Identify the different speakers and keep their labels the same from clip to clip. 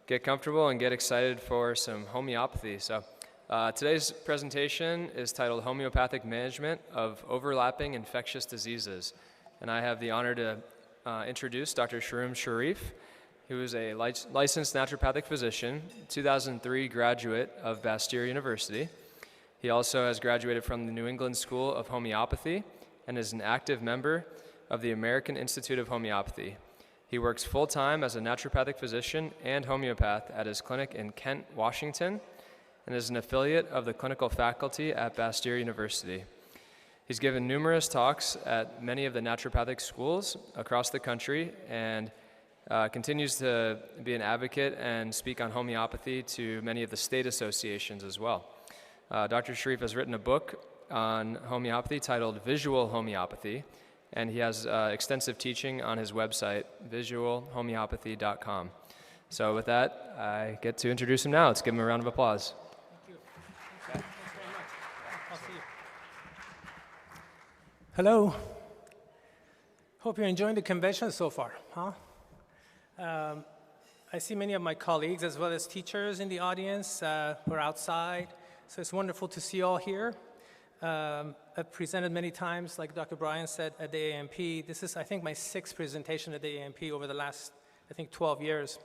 Speaker 1: get comfortable and get excited for some homeopathy. So today's presentation is titled Homeopathic Management of Overlapping Infectious Diseases. And I have the honor to introduce Dr. Sharif, who is a licensed naturopathic physician, 2003 graduate of Bastyr University. He also has graduated from the New England School of Homeopathy and is an active member of the American Institute of Homeopathy. He works full-time as a naturopathic physician and homeopath at his clinic in Kent, Washington, and is an affiliate of the clinical faculty at Bastyr University. He's given numerous talks at many of the naturopathic schools across the country and continues to be an advocate and speak on homeopathy to many of the state associations as well. Dr. Sharif has written a book on homeopathy titled Visual Homeopathy, and he has extensive teaching on his website, visualhomeopathy.com. So with that, I get to introduce him now. Let's give him a round of applause.
Speaker 2: Thank you. Okay. Thanks very much. I'll see you. Hello. Hope you're enjoying the convention so far, huh? I see many of my colleagues as well as teachers in the audience who are outside. So it's wonderful to see you all here. I've presented many times, like Dr. Bryan said, at the AMP. This is, I think, my 6th presentation at the AMP over the last, 12 years.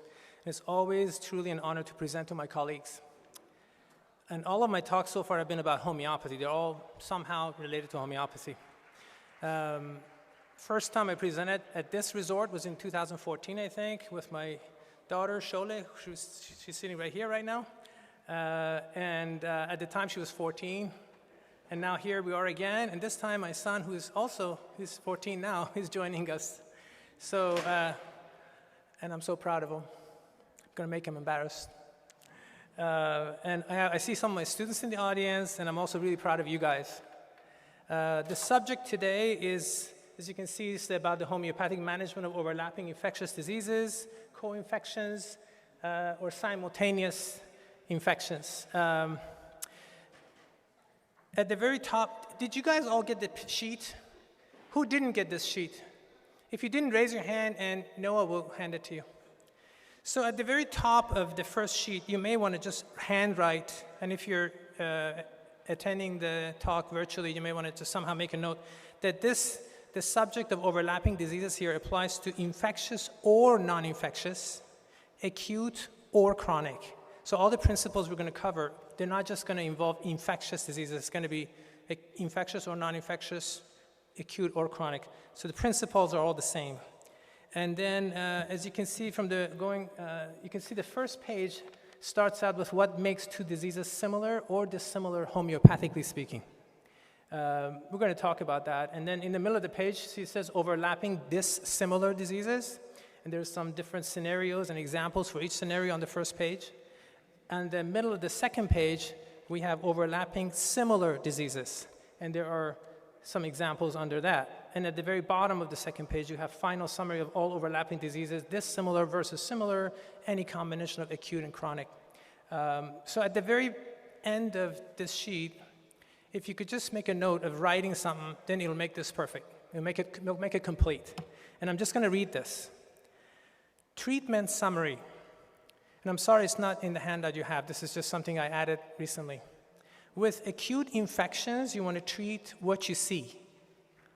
Speaker 2: And it's always truly an honor to present to my colleagues. And all of my talks so far have been about homeopathy. They're all somehow related to homeopathy. First time I presented at this resort was in 2014, I think, with my daughter, Shole. She's sitting right here right now. At the time, she was 14. And now here we are again. And this time, my son, he's 14 now, is joining us. So, and I'm so proud of him. I'm going to make him embarrassed. And I see some of my students in the audience, and I'm also really proud of you guys. The subject today is, as you can see, is about the homeopathic management of overlapping infectious diseases, co-infections, or simultaneous infections. At the very top, did you guys all get the sheet? Who didn't get this sheet? If you didn't, raise your hand and Noah will hand it to you. So at the very top of the first sheet, you may want to just handwrite, and if you're attending the talk virtually, you may want to somehow make a note that the subject of overlapping diseases here applies to infectious or non-infectious, acute or chronic. So all the principles we're going to cover, they're not just going to involve infectious diseases. It's going to be infectious or non-infectious, acute or chronic. So the principles are all the same. And then, as you can see from you can see the first page starts out with what makes two diseases similar or dissimilar homeopathically speaking. We're going to talk about that. And then in the middle of the page, see it says overlapping dissimilar diseases. And there's some different scenarios and examples for each scenario on the first page. And the middle of the second page, we have overlapping similar diseases. And there are some examples under that. And at the very bottom of the second page, you have final summary of all overlapping diseases, dissimilar versus similar, any combination of acute and chronic. So at the very end of this sheet, if you could just make a note of writing something, then it'll make this perfect. It'll make it complete. And I'm just going to read this. Treatment summary. And I'm sorry it's not in the handout you have. This is just something I added recently. With acute infections, you want to treat what you see.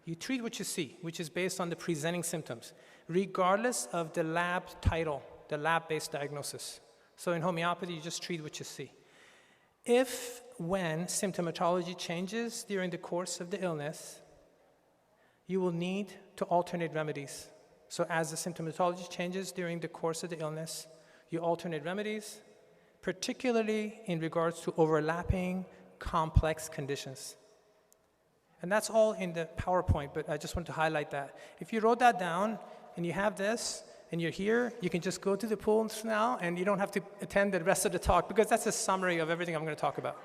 Speaker 2: You treat what you see, which is based on the presenting symptoms, regardless of the lab title, the lab-based diagnosis. So in homeopathy, you just treat what you see. When symptomatology changes during the course of the illness, you will need to alternate remedies. So as the symptomatology changes during the course of the illness, you alternate remedies, particularly in regards to overlapping complex conditions. And that's all in the PowerPoint, but I just want to highlight that. If you wrote that down and you have this and you're here, you can just go to the pools now and you don't have to attend the rest of the talk because that's a summary of everything I'm going to talk about.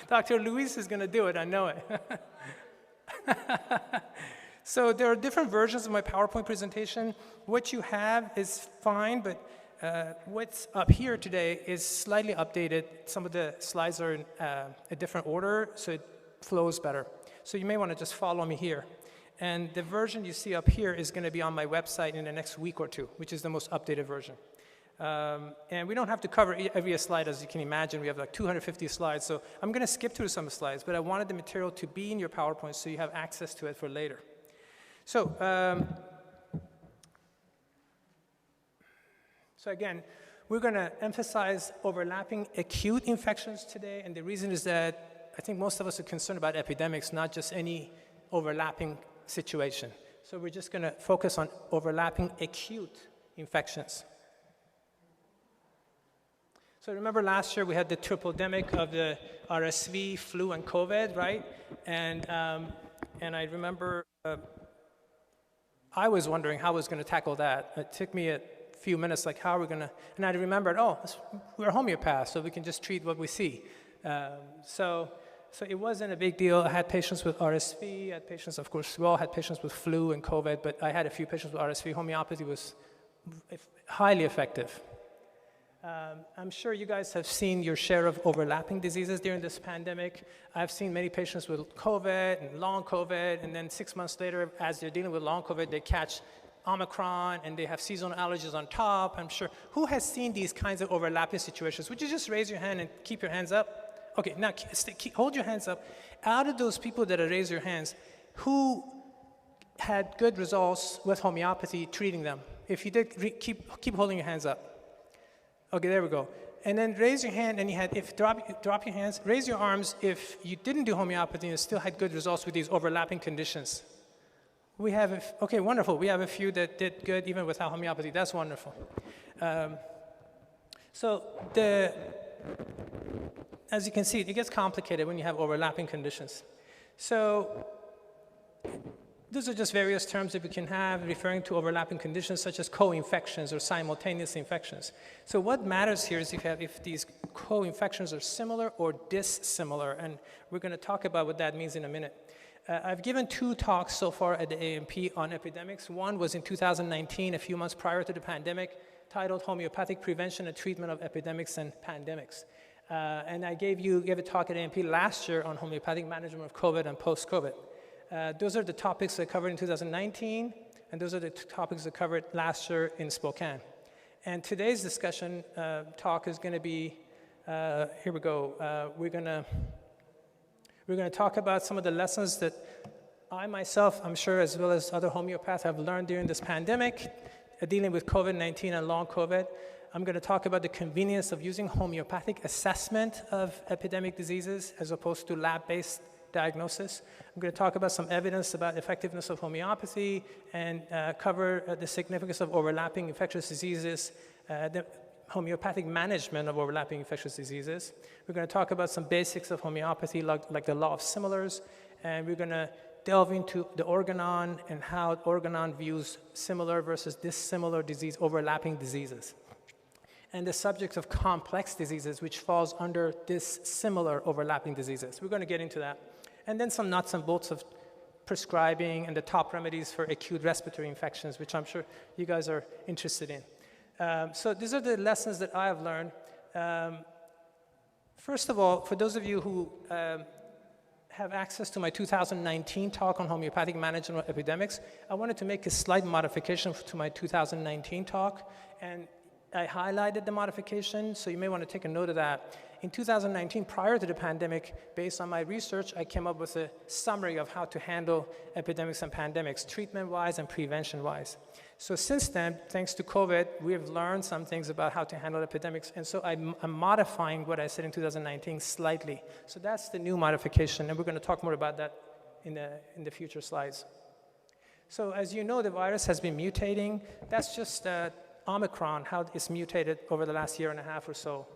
Speaker 2: Dr. Luis is going to do it, I know it. So there are different versions of my PowerPoint presentation. What you have is fine, but what's up here today is slightly updated. Some of the slides are in a different order, so it flows better. So you may want to just follow me here. And the version you see up here is going to be on my website in the next week or two, which is the most updated version. And we don't have to cover every slide, as you can imagine. We have like 250 slides, so I'm going to skip through some slides, but I wanted the material to be in your PowerPoint so you have access to it for later. So, so again, we're going to emphasize overlapping acute infections today, and the reason is that I think most of us are concerned about epidemics, not just any overlapping situation. So we're just going to focus on overlapping acute infections. So remember last year we had the triple-demic of the RSV, flu, and COVID, right? And I remember I was wondering how I was going to tackle that. It took me a few minutes, like how are we going to, and I remembered, oh, we're homeopaths, so we can just treat what we see. So it wasn't a big deal. I had patients with RSV, I had patients, of course, we all had patients with flu and COVID, but I had a few patients with RSV. Homeopathy was highly effective. I'm sure you guys have seen your share of overlapping diseases during this pandemic. I've seen many patients with COVID and long COVID, and then 6 months later, as they're dealing with long COVID, they catch Omicron, and they have seasonal allergies on top. I'm sure. Who has seen these kinds of overlapping situations? Would you just raise your hand and keep your hands up? Okay, now hold your hands up. Out of those people that have raised your hands, who had good results with homeopathy treating them? If you did, keep holding your hands up. Okay, there we go. And then raise your hand, and drop your hands. Raise your arms if you didn't do homeopathy and still had good results with these overlapping conditions. We have, okay, wonderful. We have a few that did good even without homeopathy. That's wonderful. As you can see, it gets complicated when you have overlapping conditions. So these are just various terms that we can have referring to overlapping conditions such as co-infections or simultaneous infections. So what matters here is if these co-infections are similar or dissimilar, and we're going to talk about what that means in a minute. I've given 2 talks so far at the AMP on epidemics. One was in 2019, a few months prior to the pandemic, titled Homeopathic Prevention and Treatment of Epidemics and Pandemics. And I gave a talk at AMP last year on homeopathic management of COVID and post-COVID. Those are the topics I covered in 2019, and those are the topics I covered last year in Spokane. And today's discussion talk is going to be, here we go, we're going to talk about some of the lessons that I myself, I'm sure, as well as other homeopaths have learned during this pandemic, dealing with COVID-19 and long COVID. I'm going to talk about the convenience of using homeopathic assessment of epidemic diseases as opposed to lab-based diagnosis. I'm going to talk about some evidence about effectiveness of homeopathy and cover the significance of overlapping infectious diseases, the homeopathic management of overlapping infectious diseases. We're going to talk about some basics of homeopathy like the law of similars, and we're going to delve into the organon and how organon views similar versus dissimilar disease, overlapping diseases. And the subject of complex diseases, which falls under dissimilar overlapping diseases. We're going to get into that. And then some nuts and bolts of prescribing and the top remedies for acute respiratory infections, which I'm sure you guys are interested in. So these are the lessons that I have learned. First of all, for those of you who have access to my 2019 talk on homeopathic management of epidemics, I wanted to make a slight modification to my 2019 talk, and I highlighted the modification, so you may want to take a note of that. In 2019, prior to the pandemic, based on my research, I came up with a summary of how to handle epidemics and pandemics, treatment-wise and prevention-wise. So since then, thanks to COVID, we have learned some things about how to handle epidemics, and so I'm modifying what I said in 2019 slightly. So that's the new modification, and we're going to talk more about that in the future slides. So as you know, the virus has been mutating. That's just Omicron, how it's mutated over the last year and a half or so.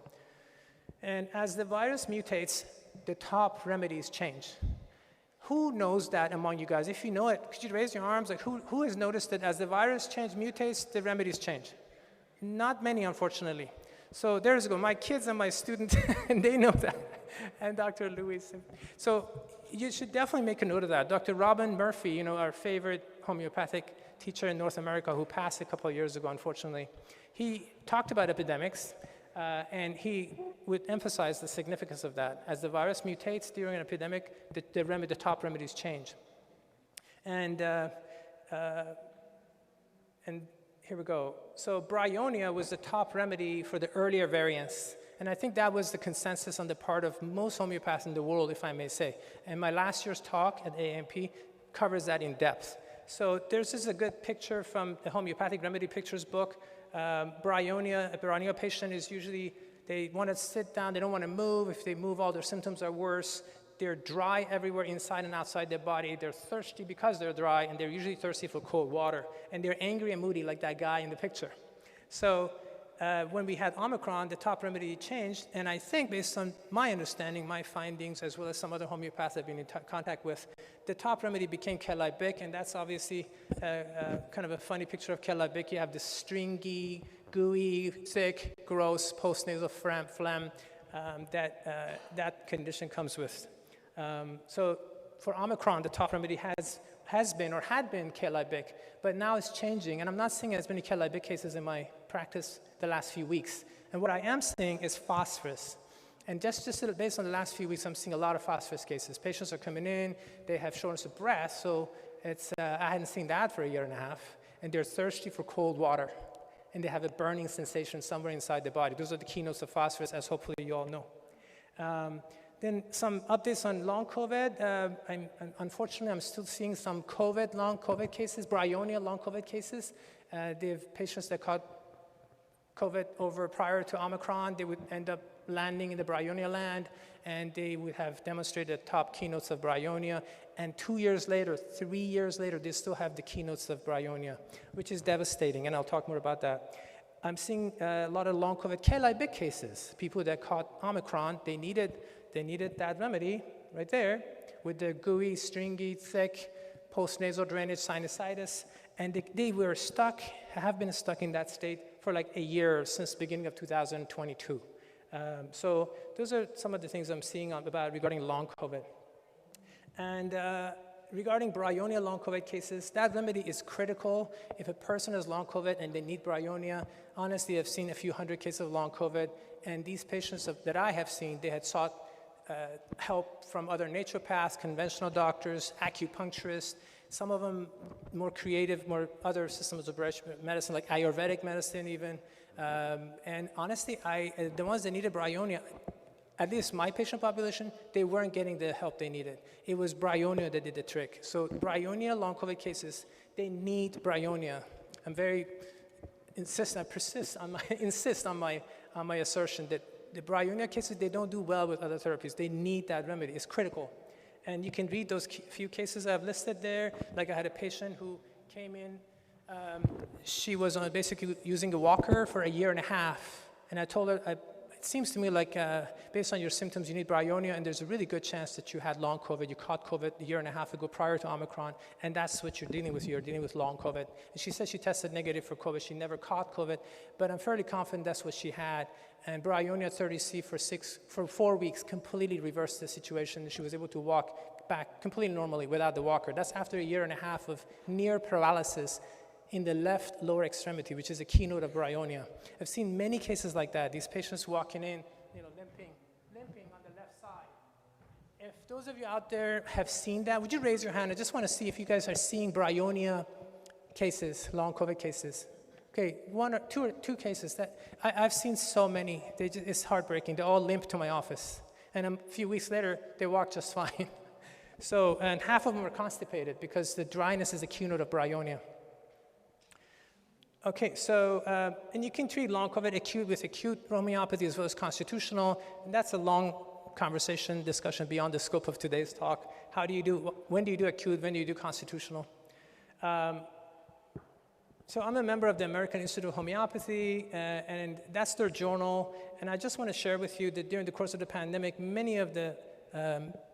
Speaker 2: And as the virus mutates, the top remedies change. Who knows that among you guys? If you know it, could you raise your arms? Like who has noticed that as the virus mutates, the remedies change? Not many, unfortunately. So there's go. My kids and my students, and they know that, and Dr. Louis. So you should definitely make a note of that. Dr. Robin Murphy, our favorite homeopathic teacher in North America who passed a couple of years ago, unfortunately, he talked about epidemics, and he would emphasize the significance of that. As the virus mutates during an epidemic, the top remedies change. And here we go. So bryonia was the top remedy for the earlier variants. And I think that was the consensus on the part of most homeopaths in the world, if I may say. And my last year's talk at AAMP covers that in depth. So this is a good picture from the Homeopathic Remedy Pictures book. Bryonia, a bryonia patient is usually, they want to sit down, they don't want to move. If they move, all their symptoms are worse. They're dry everywhere inside and outside their body. They're thirsty because they're dry, and they're usually thirsty for cold water. And they're angry and moody like that guy in the picture. So when we had Omicron, the top remedy changed, and I think based on my understanding, my findings, as well as some other homeopaths I've been in contact with, the top remedy became Kelai-Bic, and that's obviously kind of a funny picture of Kelai-Bic. You have this stringy, gooey, thick, gross postnasal phlegm that condition comes with. So for Omicron, the top remedy has been or had been Kelai-Bic, but now it's changing. And I'm not seeing as many Kelai-Bic cases in my practice the last few weeks. And what I am seeing is phosphorus. And just based on the last few weeks, I'm seeing a lot of phosphorus cases. Patients are coming in, they have shortness of breath, so it's, I hadn't seen that for a year and a half. And they're thirsty for cold water. And they have a burning sensation somewhere inside the body. Those are the keynotes of phosphorus, as hopefully you all know. Then some updates on long COVID. Unfortunately, I'm still seeing some long COVID cases, bryonia long COVID cases. They have patients that caught COVID over prior to Omicron. They would end up landing in the bryonia land, and they would have demonstrated top keynotes of bryonia. And 2 years later, 3 years later, they still have the keynotes of bryonia, which is devastating, and I'll talk more about that. I'm seeing a lot of long COVID Kelai-Bic cases, people that caught Omicron. They needed that remedy right there with the gooey, stringy, thick postnasal drainage sinusitis, and they were stuck, have been stuck in that state for like a year since the beginning of 2022. So those are some of the things I'm seeing regarding long COVID. And regarding bryonia long COVID cases, that remedy is critical. If a person has long COVID and they need bryonia, honestly, I've seen a few hundred cases of long COVID, and these patients that I have seen, they had sought help from other naturopaths, conventional doctors, acupuncturists, some of them more creative, more other systems of medicine, like Ayurvedic medicine even. And honestly, the ones that needed bryonia, at least my patient population, they weren't getting the help they needed. It was bryonia that did the trick. So bryonia long COVID cases, they need bryonia. I persist on my assertion that the bryonia cases, they don't do well with other therapies. They need that remedy. It's critical. And you can read those few cases I've listed there. Like I had a patient who came in. She was basically using a walker for a year and a half. And I told her, it seems to me like based on your symptoms, you need bryonia, and there's a really good chance that you had long COVID. You caught COVID a year and a half ago prior to Omicron, and that's what you're dealing with. You're dealing with long COVID. And she said she tested negative for COVID. She never caught COVID, but I'm fairly confident that's what she had. And bryonia 30C for 4 weeks completely reversed the situation. She was able to walk back completely normally without the walker. That's after a year and a half of near paralysis in the left lower extremity, which is a keynote of bryonia. I've seen many cases like that. These patients walking in, limping on the left side. If those of you out there have seen that, would you raise your hand? I just want to see if you guys are seeing bryonia cases, long COVID cases. Okay, one or two cases that I've seen so many. It's heartbreaking. They all limp to my office, and a few weeks later, they walk just fine. So, and half of them are constipated because the dryness is a keynote of bryonia. Okay, so, and you can treat long COVID with acute homeopathy as well as constitutional, and that's a long conversation, discussion beyond the scope of today's talk. When do you do acute, when do you do constitutional? So I'm a member of the American Institute of Homeopathy, and that's their journal, and I just want to share with you that during the course of the pandemic, many of the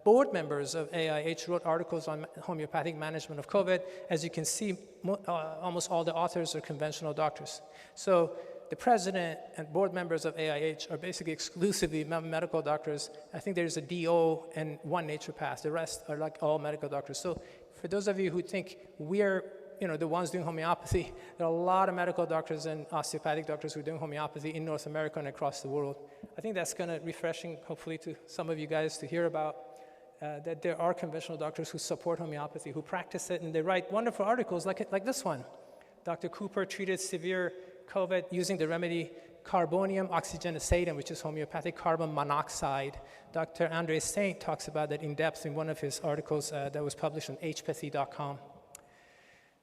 Speaker 2: board members of AIH wrote articles on homeopathic management of COVID. As you can see, almost all the authors are conventional doctors. So the president and board members of AIH are basically exclusively medical doctors. I think there's a DO and one naturopath. The rest are like all medical doctors. So for those of you who think we're the ones doing homeopathy, there are a lot of medical doctors and osteopathic doctors who are doing homeopathy in North America and across the world. I think that's going to be refreshing, hopefully, to some of you guys to hear about that there are conventional doctors who support homeopathy, who practice it, and they write wonderful articles like this one. Dr. Cooper treated severe COVID using the remedy carbonium oxygenacetam, which is homeopathic carbon monoxide. Dr. Andre Saint talks about that in depth in one of his articles that was published on hpathy.com.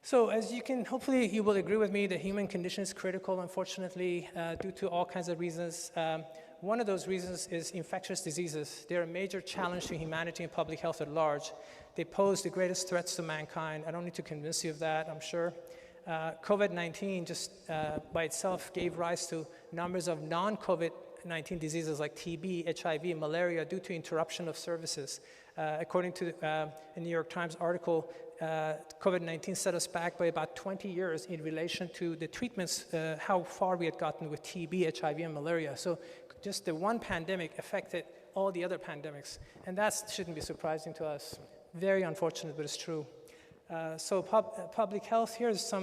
Speaker 2: So as you can, hopefully you will agree with me, the human condition is critical, unfortunately, due to all kinds of reasons. One of those reasons is infectious diseases. They're a major challenge to humanity and public health at large. They pose the greatest threats to mankind. I don't need to convince you of that, I'm sure. COVID-19 just by itself gave rise to numbers of non-COVID-19 diseases like TB, HIV, malaria due to interruption of services. According to a New York Times article, COVID-19 set us back by about 20 years in relation to the treatments, how far we had gotten with TB, HIV, and malaria. So just the one pandemic affected all the other pandemics. And that shouldn't be surprising to us. Very unfortunate, but it's true. So public health, here's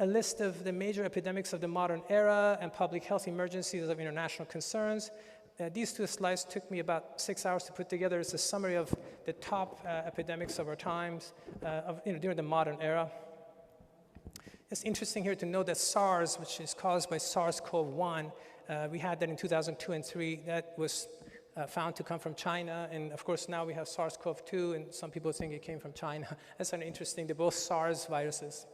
Speaker 2: a list of the major epidemics of the modern era and public health emergencies of international concerns. These two slides took me about 6 hours to put together. It's a summary of the top epidemics of our times during the modern era. It's interesting here to note that SARS, which is caused by SARS-CoV-1, we had that in 2002 and 2003. That was found to come from China, and of course now we have SARS-CoV-2, and some people think it came from China. That's kind of interesting. They're both SARS viruses.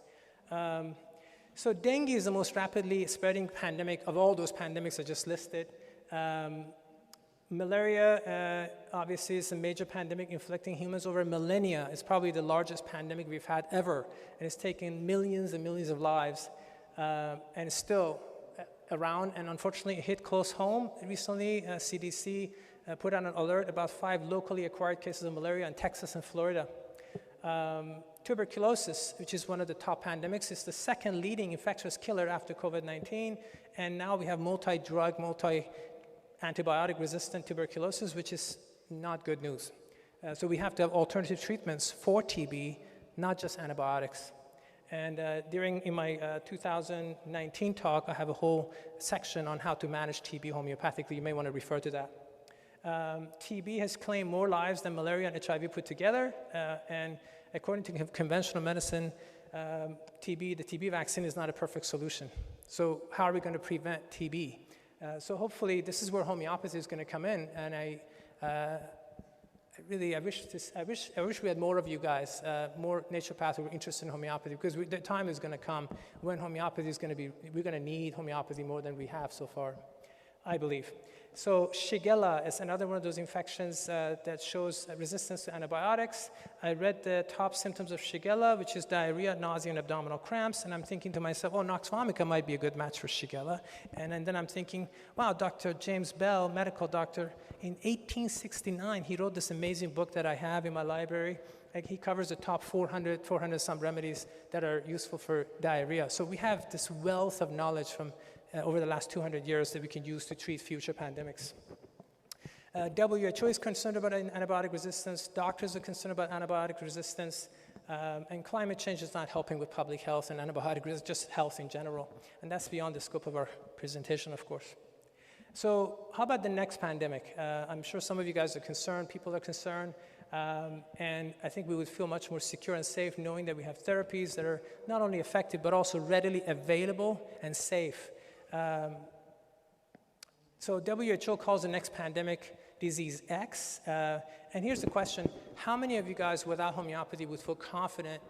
Speaker 2: So dengue is the most rapidly spreading pandemic of all those pandemics I just listed. Malaria, obviously, is a major pandemic inflicting humans over millennia. It's probably the largest pandemic we've had ever, and it's taken millions and millions of lives, and it's still around, and unfortunately it hit close home. Recently, CDC put out an alert about 5 locally acquired cases of malaria in Texas and Florida. Tuberculosis, which is one of the top pandemics, is the second leading infectious killer after COVID-19, and now we have multi-drug, multi-antibiotic resistant tuberculosis, which is not good news. So we have to have alternative treatments for TB, not just antibiotics. And in my 2019 talk, I have a whole section on how to manage TB homeopathically. You may want to refer to that. TB has claimed more lives than malaria and HIV put together. And according to conventional medicine, the TB vaccine is not a perfect solution. So how are we going to prevent TB? So hopefully this is where homeopathy is going to come in. And I wish we had more of you guys, more naturopaths who are interested in homeopathy, because the time is going to come when homeopathy is going to be, we're going to need homeopathy more than we have so far, I believe. So Shigella is another one of those infections that shows resistance to antibiotics. I read the top symptoms of Shigella, which is diarrhea, nausea, and abdominal cramps, and I'm thinking to myself, oh, Nux vomica might be a good match for Shigella. And then I'm thinking, wow, Dr. James Bell, medical doctor, in 1869, he wrote this amazing book that I have in my library. He covers the top 400 some remedies that are useful for diarrhea. So we have this wealth of knowledge from over the last 200 years that we can use to treat future pandemics. WHO is concerned about antibiotic resistance. Doctors are concerned about antibiotic resistance. And climate change is not helping with public health and antibiotic resistance, just health in general. And that's beyond the scope of our presentation, of course. So how about the next pandemic? I'm sure some of you guys are concerned, people are concerned, and I think we would feel much more secure and safe knowing that we have therapies that are not only effective, but also readily available and safe. So WHO calls the next pandemic disease X, and here's the question, how many of you guys without homeopathy would feel confident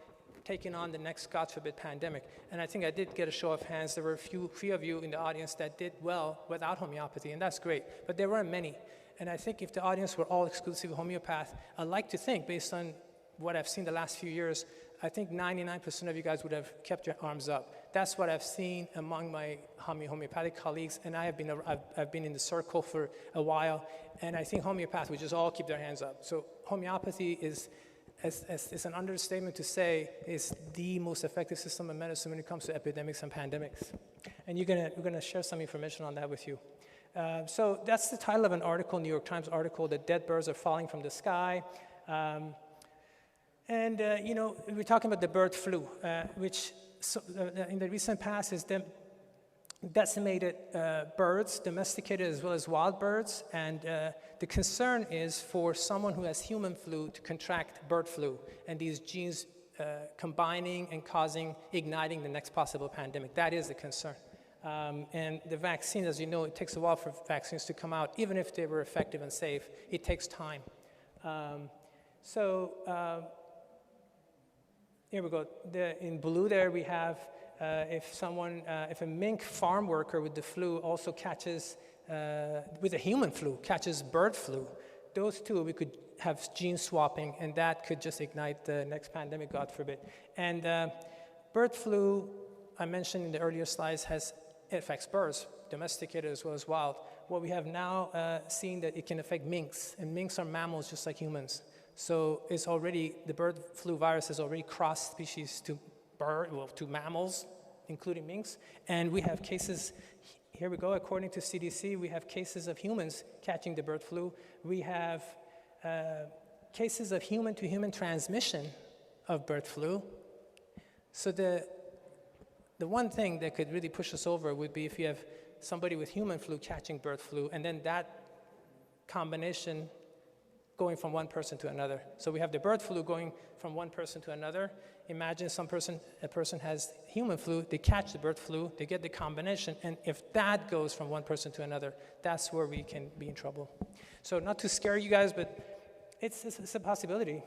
Speaker 2: taking on the next, God forbid, pandemic? And I think I did get a show of hands. There were a few of you in the audience that did well without homeopathy, and that's great, but there weren't many. And I think if the audience were all exclusive homeopath, I'd like to think, based on what I've seen the last few years, I think 99% of you guys would have kept your arms up. That's what I've seen among my homeopathic colleagues, and I've been in the circle for a while, and I think homeopaths would just all keep their hands up. So homeopathy is an understatement to say is the most effective system of medicine when it comes to epidemics and pandemics. And we're gonna share some information on that with you. So that's the title of an article, New York Times article, "The Dead Birds Are Falling from the Sky." We're talking about the bird flu, which in the recent past has decimated birds, domesticated as well as wild birds, and the concern is for someone who has human flu to contract bird flu, and these genes combining and igniting the next possible pandemic. That is the concern. And the vaccine, as you know, it takes a while for vaccines to come out. Even if they were effective and safe, it takes time. Here we go. In blue there we have if a mink farm worker with the flu also catches, with a human flu, catches bird flu, those two we could have gene swapping, and that could just ignite the next pandemic, God forbid. And bird flu, I mentioned in the earlier slides, it affects birds, domesticated as well as wild. What we have now seen that it can affect minks, and minks are mammals just like humans. So the bird flu virus has already crossed species to mammals, including minks. And we have cases, here we go, according to CDC, we have cases of humans catching the bird flu. We have cases of human-to-human transmission of bird flu. So the one thing that could really push us over would be if you have somebody with human flu catching bird flu, and then that combination going from one person to another. So we have the bird flu going from one person to another. Imagine a person has human flu, they catch the bird flu, they get the combination, and if that goes from one person to another, that's where we can be in trouble. So not to scare you guys, but it's a possibility.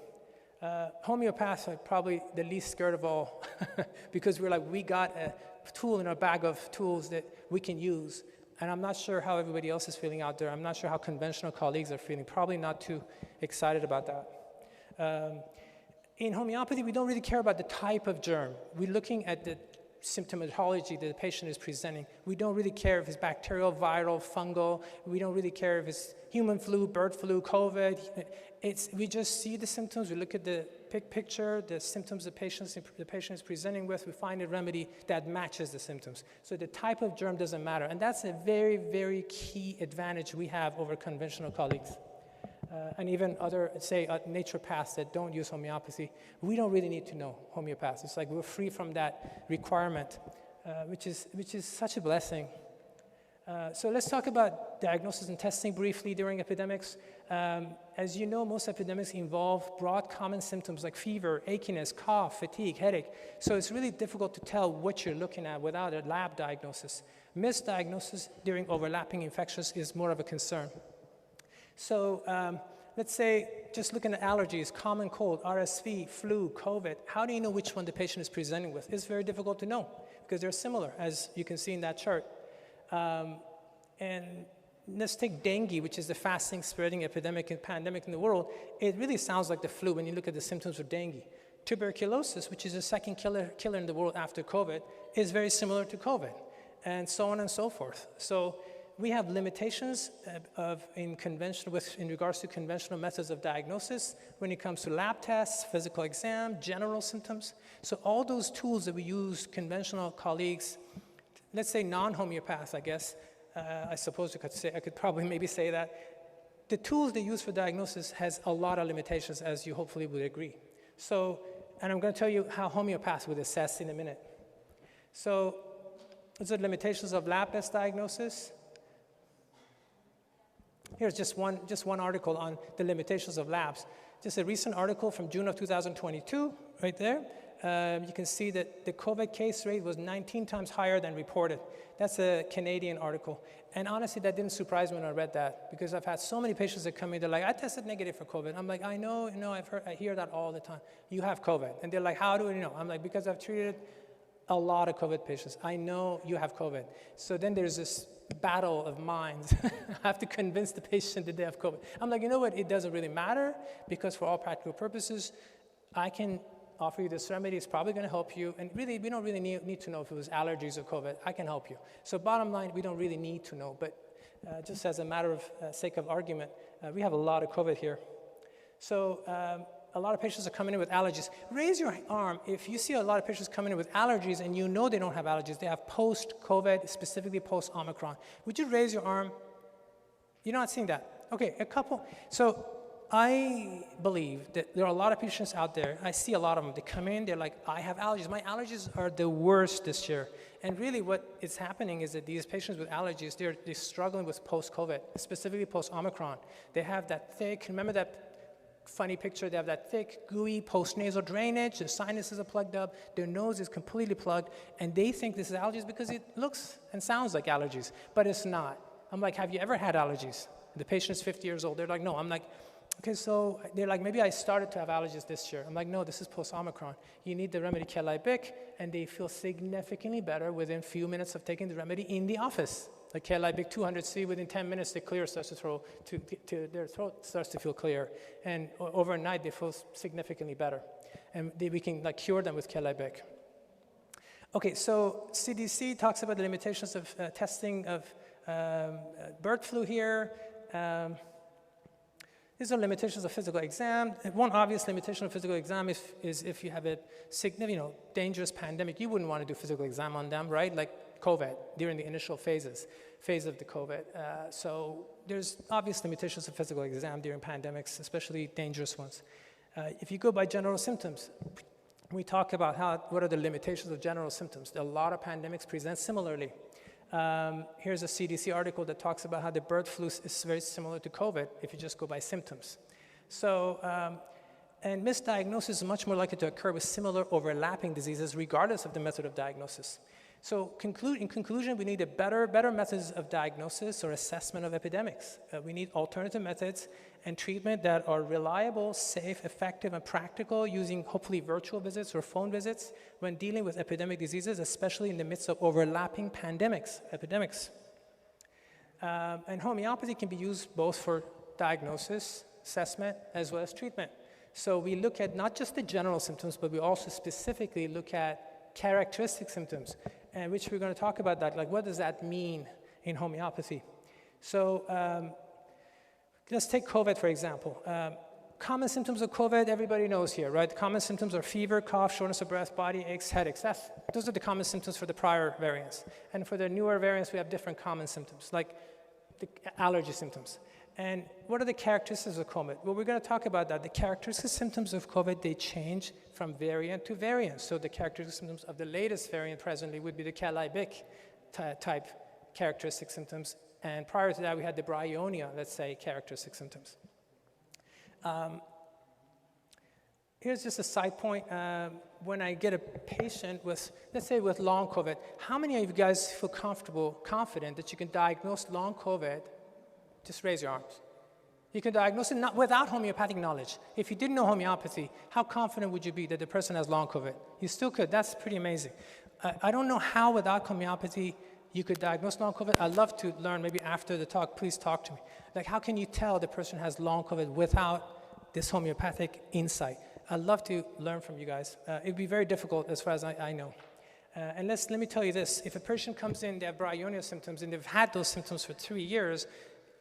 Speaker 2: Homeopaths are probably the least scared of all because we're like, we got a tool in our bag of tools that we can use. And I'm not sure how everybody else is feeling out there. I'm not sure how conventional colleagues are feeling. Probably not too excited about that. In homeopathy, we don't really care about the type of germ. We're looking at the symptomatology that the patient is presenting. We don't really care if it's bacterial, viral, fungal. We don't really care if it's human flu, bird flu, COVID. We just see the symptoms. We look at the picture, the symptoms the patient is presenting with. We find a remedy that matches the symptoms. So the type of germ doesn't matter. And that's a very, very key advantage we have over conventional colleagues. And even other, say, naturopaths that don't use homeopathy, we don't really need to know homeopaths. It's like we're free from that requirement, which is such a blessing. So let's talk about diagnosis and testing briefly during epidemics. As you know, most epidemics involve broad common symptoms like fever, achiness, cough, fatigue, headache. So it's really difficult to tell what you're looking at without a lab diagnosis. Misdiagnosis during overlapping infectious is more of a concern. So let's say, just looking at allergies, common cold, RSV, flu, COVID, how do you know which one the patient is presenting with? It's very difficult to know because they're similar, as you can see in that chart. And let's take dengue, which is the fastest spreading epidemic and pandemic in the world. It really sounds like the flu when you look at the symptoms of dengue. Tuberculosis, which is the second killer in the world after COVID, is very similar to COVID, and so on and so forth. So we have limitations in regards to conventional methods of diagnosis when it comes to lab tests, physical exam, general symptoms. So all those tools that we use, conventional colleagues, let's say non-homeopaths, I guess, I suppose I could probably maybe say that. The tools they use for diagnosis has a lot of limitations, as you hopefully would agree. So, and I'm going to tell you how homeopaths would assess in a minute. So, those are the limitations of lab-based diagnosis. Here's just one article on the limitations of labs. Just a recent article from June of 2022, right there. You can see that the COVID case rate was 19 times higher than reported. That's a Canadian article. And honestly, that didn't surprise me when I read that, because I've had so many patients that come in, they're like, I tested negative for COVID. I'm like, I know, I hear that all the time. You have COVID. And they're like, how do you know? I'm like, because I've treated a lot of COVID patients. I know you have COVID. So then there's this battle of minds. I have to convince the patient that they have COVID. I'm like, you know what? It doesn't really matter, because for all practical purposes, I can offer you this remedy. It's probably going to help you. And really, we don't really need to know if it was allergies or COVID. I can help you. So bottom line, we don't really need to know. But just as a matter of sake of argument, we have a lot of COVID here. So a lot of patients are coming in with allergies. Raise your arm if you see a lot of patients coming in with allergies and you know they don't have allergies. They have post-COVID, specifically post-Omicron. Would you raise your arm? You're not seeing that. Okay, a couple. So I believe that there are a lot of patients out there. I see a lot of them. They come in, they're like, I have allergies. My allergies are the worst this year. And really what is happening is that these patients with allergies, they're struggling with post-COVID, specifically post-Omicron. They have that thick, remember that funny picture. They have that thick, gooey postnasal drainage. Their sinuses are plugged up. Their nose is completely plugged. And they think this is allergies because it looks and sounds like allergies, but it's not. I'm like, have you ever had allergies? The patient is 50 years old. They're like, no. I'm like, okay, so they're like, maybe I started to have allergies this year. I'm like, no, this is post-Omicron. You need the remedy Kelai-Bic, and they feel significantly better within a few minutes of taking the remedy in the office. Like Kelai-Bic 200C, within 10 minutes, the clear starts their throat starts to feel clear. And overnight, they feel significantly better. And we can cure them with Kelai-Bic. Okay, so CDC talks about the limitations of testing of bird flu here. These are limitations of physical exam. One obvious limitation of physical exam is if you have a significant, dangerous pandemic, you wouldn't want to do physical exam on them, right? Like COVID, during the initial phase of the COVID. So there's obvious limitations of physical exam during pandemics, especially dangerous ones. If you go by general symptoms, we talk about what are the limitations of general symptoms. A lot of pandemics present similarly. Here's a CDC article that talks about how the bird flu is very similar to COVID if you just go by symptoms. So, and misdiagnosis is much more likely to occur with similar overlapping diseases regardless of the method of diagnosis. So in conclusion, we need better methods of diagnosis or assessment of epidemics. We need alternative methods and treatment that are reliable, safe, effective, and practical, using hopefully virtual visits or phone visits when dealing with epidemic diseases, especially in the midst of overlapping epidemics. And homeopathy can be used both for diagnosis, assessment, as well as treatment. So we look at not just the general symptoms, but we also specifically look at characteristic symptoms, and which we're going to talk about that, like what does that mean in homeopathy? So let's take COVID, for example. Common symptoms of COVID, everybody knows here, right? The common symptoms are fever, cough, shortness of breath, body aches, headaches. Those are the common symptoms for the prior variants. And for the newer variants, we have different common symptoms, like the allergy symptoms. And what are the characteristics of COVID? Well, we're going to talk about that. The characteristic symptoms of COVID, they change from variant to variant. So the characteristic symptoms of the latest variant presently would be the Kelai-Bic type characteristic symptoms. And prior to that, we had the Bryonia, let's say, characteristic symptoms. Here's just a side point. When I get a patient with, let's say with long COVID, how many of you guys feel confident that you can diagnose long COVID? Just raise your arms. You can diagnose it not without homeopathic knowledge. If you didn't know homeopathy, how confident would you be that the person has long COVID? You still could. That's pretty amazing. I don't know how without homeopathy you could diagnose long COVID. I'd love to learn, maybe after the talk, please talk to me. Like, how can you tell the person has long COVID without this homeopathic insight? I'd love to learn from you guys. It'd be very difficult as far as I know. And let me tell you this. If a person comes in, they have Bryonia symptoms, and they've had those symptoms for 3 years,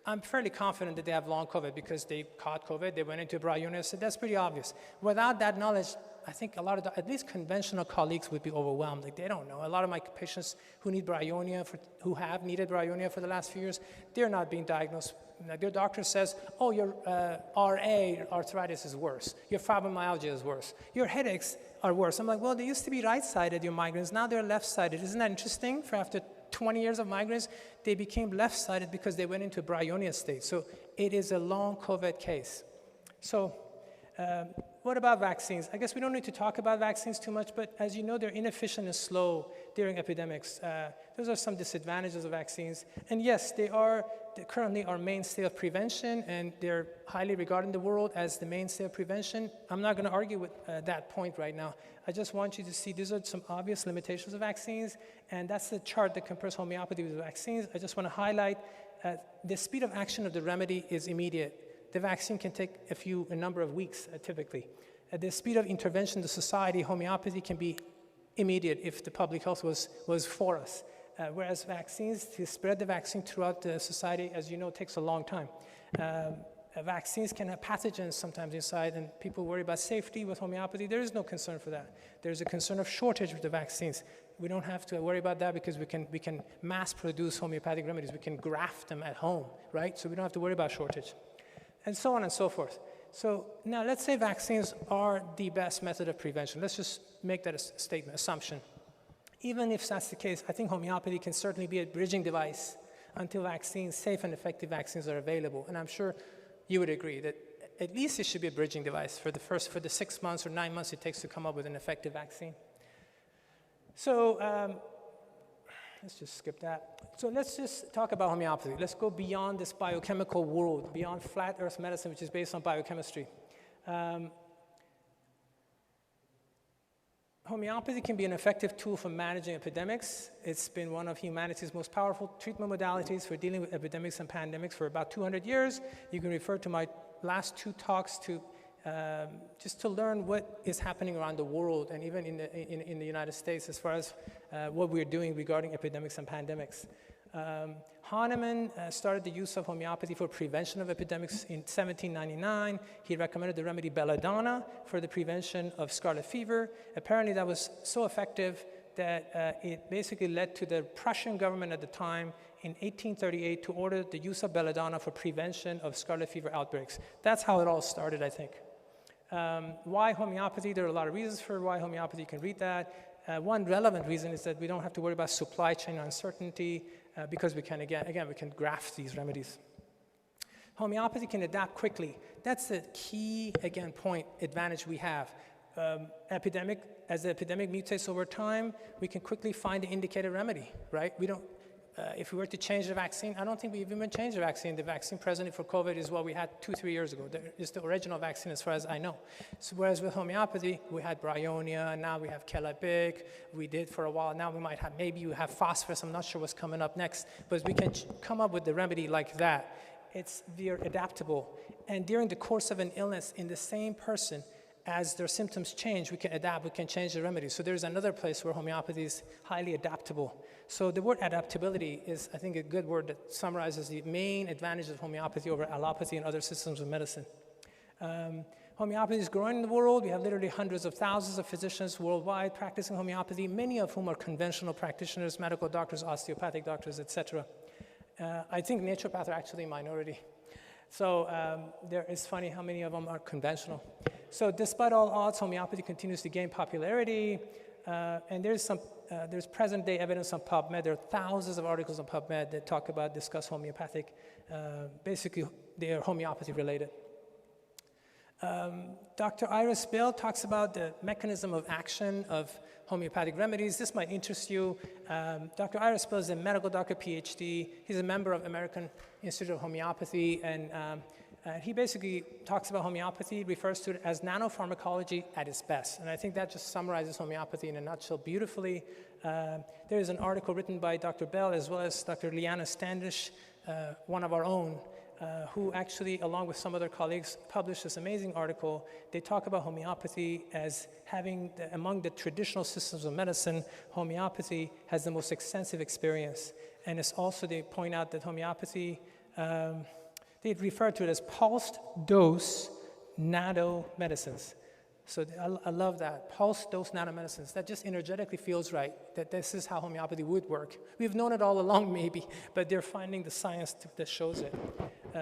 Speaker 2: I'm fairly confident that they have long COVID because they caught COVID, they went into Bryonia, so that's pretty obvious. Without that knowledge, I think a lot of at least conventional colleagues would be overwhelmed. Like, they don't know. A lot of my patients who need Bryonia, who have needed Bryonia for the last few years, they're not being diagnosed. Like, their doctor says, oh, your RA, arthritis is worse. Your fibromyalgia is worse. Your headaches are worse. I'm like, well, they used to be right-sided, your migraines. Now they're left-sided. Isn't that interesting? For after 20 years of migraines, they became left-sided because they went into Bryonia state. So it is a long COVID case. So what about vaccines? I guess we don't need to talk about vaccines too much, but as you know, they're inefficient and slow during epidemics. Those are some disadvantages of vaccines. And yes, they currently our mainstay of prevention, and they're highly regarded in the world as the mainstay of prevention. I'm not going to argue with that point right now. I just want you to see these are some obvious limitations of vaccines, and that's the chart that compares homeopathy with vaccines. I just want to highlight the speed of action of the remedy is immediate. The vaccine can take a number of weeks, typically. The speed of intervention in the society, homeopathy can be immediate if the public health was for us. Whereas vaccines, to spread the vaccine throughout the society, as you know, takes a long time. Vaccines can have pathogens sometimes inside, and people worry about safety. With homeopathy, there is no concern for that. There's a concern of shortage with the vaccines. We don't have to worry about that because we can mass produce homeopathic remedies. We can graft them at home, right? So we don't have to worry about shortage. And so on and so forth. So now let's say vaccines are the best method of prevention. Let's just make that a statement, assumption. Even if that's the case, I think homeopathy can certainly be a bridging device until vaccines, safe and effective vaccines are available. And I'm sure you would agree that at least it should be a bridging device for the 6 months or 9 months it takes to come up with an effective vaccine. So let's just skip that. So let's just talk about homeopathy. Let's go beyond this biochemical world, beyond flat earth medicine, which is based on biochemistry. Homeopathy can be an effective tool for managing epidemics. It's been one of humanity's most powerful treatment modalities for dealing with epidemics and pandemics for about 200 years. You can refer to my last 2 talks to just to learn what is happening around the world and even in the United States as far as what we're doing regarding epidemics and pandemics. Hahnemann started the use of homeopathy for prevention of epidemics in 1799. He recommended the remedy belladonna for the prevention of scarlet fever. Apparently that was so effective that it basically led to the Prussian government at the time in 1838 to order the use of belladonna for prevention of scarlet fever outbreaks. That's how it all started, I think. Why homeopathy? There are a lot of reasons for why homeopathy. You can read that. One relevant reason is that we don't have to worry about supply chain uncertainty because we can, again, we can graft these remedies. Homeopathy can adapt quickly. That's the key, again, point, advantage we have. As the epidemic mutates over time, we can quickly find the indicated remedy, right? We don't, if we were to change the vaccine, I don't think we've even changed the vaccine. The vaccine presently for COVID is what we had 2-3 years ago. It's the original vaccine as far as I know. So whereas with homeopathy, we had bryonia, and now we have Kelabig. We did for a while. Now we might have, maybe you have phosphorus. I'm not sure what's coming up next. But we can come up with the remedy like that. We are adaptable. And during the course of an illness in the same person, as their symptoms change, we can adapt, we can change the remedy. So there's another place where homeopathy is highly adaptable. So the word adaptability is, I think, a good word that summarizes the main advantages of homeopathy over allopathy and other systems of medicine. Homeopathy is growing in the world. We have literally hundreds of thousands of physicians worldwide practicing homeopathy, many of whom are conventional practitioners, medical doctors, osteopathic doctors, etc. I think naturopaths are actually a minority. So it's funny how many of them are conventional. So despite all odds, homeopathy continues to gain popularity, and there's present-day evidence on PubMed. There are thousands of articles on PubMed that discuss homeopathic. Basically, they are homeopathy-related. Dr. Iris Bill talks about the mechanism of action of homeopathic remedies. This might interest you. Dr. Iris Bill is a medical doctor, PhD. He's a member of American Institute of Homeopathy, and he basically talks about homeopathy, refers to it as nanopharmacology at its best. And I think that just summarizes homeopathy in a nutshell beautifully. There is an article written by Dr. Bell as well as Dr. Liana Standish, one of our own, who actually, along with some other colleagues, published this amazing article. They talk about homeopathy as having, among the traditional systems of medicine, homeopathy has the most extensive experience. And it's also, they point out that homeopathy, they refer to it as pulsed dose nanomedicines. So I love that, pulsed dose nanomedicines. That just energetically feels right, that this is how homeopathy would work. We've known it all along maybe, but they're finding the science that shows it.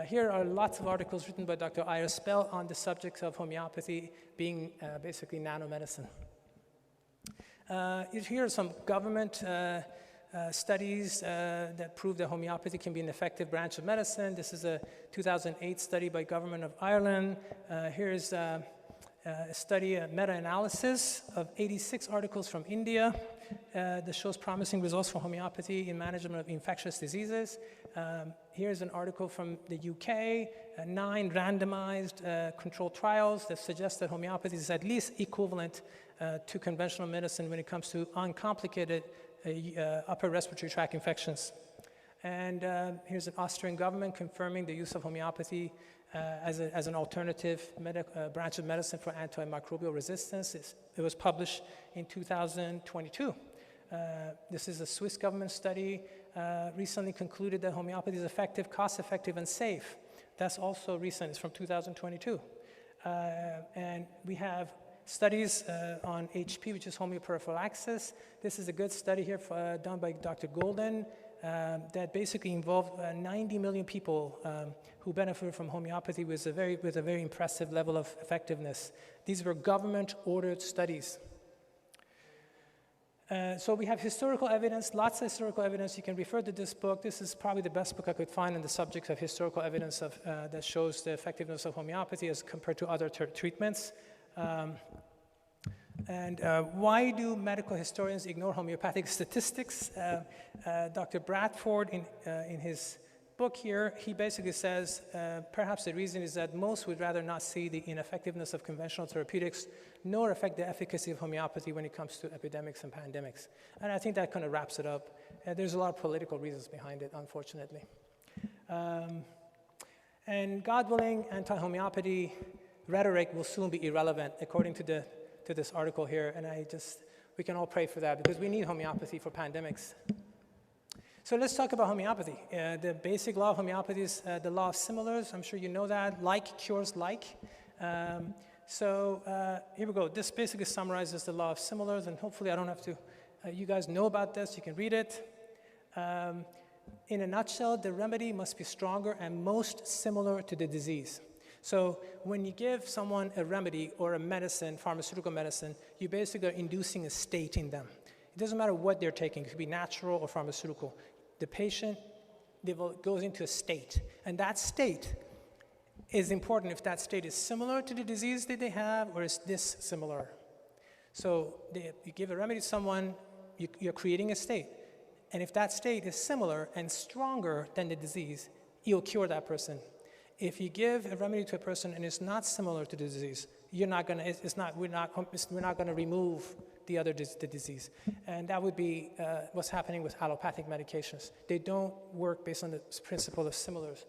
Speaker 2: Here are lots of articles written by Dr. Iris Bell on the subject of homeopathy being basically nanomedicine. Here are some government studies that prove that homeopathy can be an effective branch of medicine. This is a 2008 study by Government of Ireland. Here's a study, a meta-analysis of 86 articles from India that shows promising results for homeopathy in management of infectious diseases. Here's an article from the UK, 9 randomized controlled trials that suggest that homeopathy is at least equivalent to conventional medicine when it comes to uncomplicated upper respiratory tract infections. And here's an Austrian government confirming the use of homeopathy as an alternative branch of medicine for antimicrobial resistance. It was published in 2022. This is a Swiss government study recently concluded that homeopathy is effective, cost-effective, and safe. That's also recent. It's from 2022. And we have studies on HP, which is homeoprophylaxis. This is a good study here done by Dr. Golden that basically involved 90 million people who benefited from homeopathy with a very impressive level of effectiveness. These were government-ordered studies. So we have historical evidence, lots of historical evidence. You can refer to this book. This is probably the best book I could find on the subject of historical evidence that shows the effectiveness of homeopathy as compared to other treatments. Why do medical historians ignore homeopathic statistics? Dr. Bradford, in his book here, he basically says perhaps the reason is that most would rather not see the ineffectiveness of conventional therapeutics nor affect the efficacy of homeopathy when it comes to epidemics and pandemics. And I think that kind of wraps it up. There's a lot of political reasons behind it, unfortunately. And God willing, anti-homeopathy rhetoric will soon be irrelevant, according to this article here. And we can all pray for that, because we need homeopathy for pandemics. So let's talk about homeopathy. The basic law of homeopathy is the law of similars. I'm sure you know that. Like cures like. Here we go. This basically summarizes the law of similars, and hopefully I don't have to, you guys know about this. You can read it. In a nutshell, the remedy must be stronger and most similar to the disease. So when you give someone a remedy or a medicine, pharmaceutical medicine, you basically are inducing a state in them. It doesn't matter what they're taking. It could be natural or pharmaceutical. The patient goes into a state, and that state is important if that state is similar to the disease that they have or is dissimilar. So you give a remedy to someone, you're creating a state. And if that state is similar and stronger than the disease, you'll cure that person. If you give a remedy to a person and it's not similar to the disease, we're not going to remove the disease. And that would be what's happening with allopathic medications. They don't work based on the principle of similars.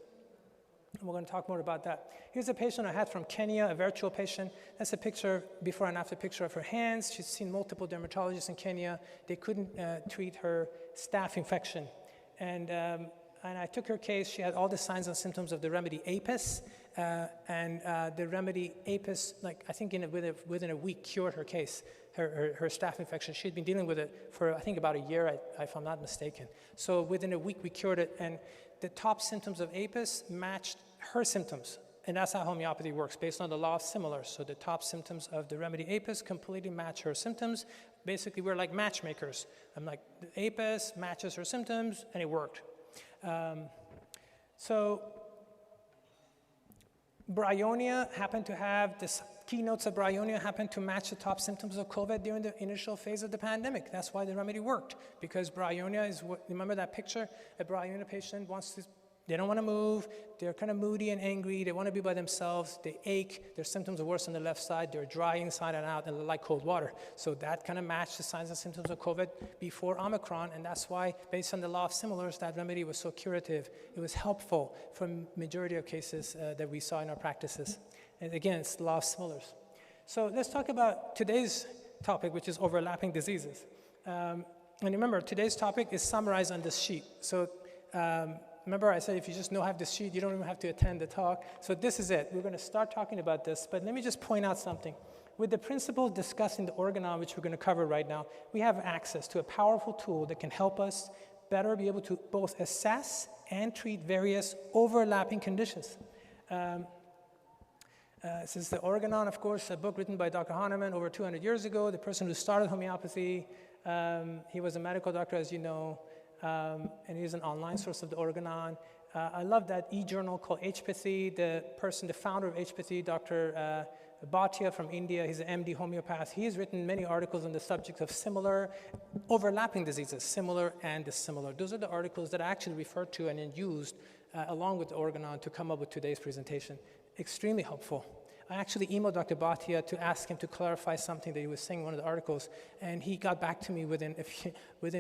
Speaker 2: And we're going to talk more about that. Here's a patient I had from Kenya, a virtual patient. That's a picture, before and after picture of her hands. She's seen multiple dermatologists in Kenya. They couldn't treat her staph infection. And I took her case. She had all the signs and symptoms of the remedy Apis. The remedy Apis, I think within a week, cured her case, her staph infection. She'd been dealing with it for, I think, about a year, if I'm not mistaken. So within a week, we cured it. And the top symptoms of Apis matched her symptoms. And that's how homeopathy works, based on the law of similars. So the top symptoms of the remedy Apis completely match her symptoms. Basically, we're like matchmakers. I'm like, the Apis matches her symptoms, and it worked. Bryonia happened to have this, keynotes of Bryonia happened to match the top symptoms of COVID during the initial phase of the pandemic. That's why the remedy worked, because Bryonia is what, remember that picture? A Bryonia patient they don't want to move, they're kind of moody and angry, they want to be by themselves, they ache, their symptoms are worse on the left side, they're dry inside and out, and they like cold water. So that kind of matched the signs and symptoms of COVID before Omicron, and that's why, based on the law of similars, that remedy was so curative. It was helpful for majority of cases that we saw in our practices. And again, it's the law of similars. So let's talk about today's topic, which is overlapping diseases. And remember, today's topic is summarized on this sheet. So remember I said if you just have this sheet, you don't even have to attend the talk. So this is it. We're going to start talking about this, but let me just point out something. With the principles discussed in the organon, which we're going to cover right now, we have access to a powerful tool that can help us better be able to both assess and treat various overlapping conditions. This is the Organon, of course, a book written by Dr. Hahnemann over 200 years ago, the person who started homeopathy. He was a medical doctor, as you know. And he's an online source of the Organon. I love that e-journal called Homeopathy. The founder of Homeopathy, Dr. Bhatia from India, he's an MD homeopath. He has written many articles on the subject of similar, overlapping diseases, similar and dissimilar. Those are the articles that I actually referred to and then used along with the Organon to come up with today's presentation. Extremely helpful. I actually emailed Dr. Bhatia to ask him to clarify something that he was saying in one of the articles, and he got back to me within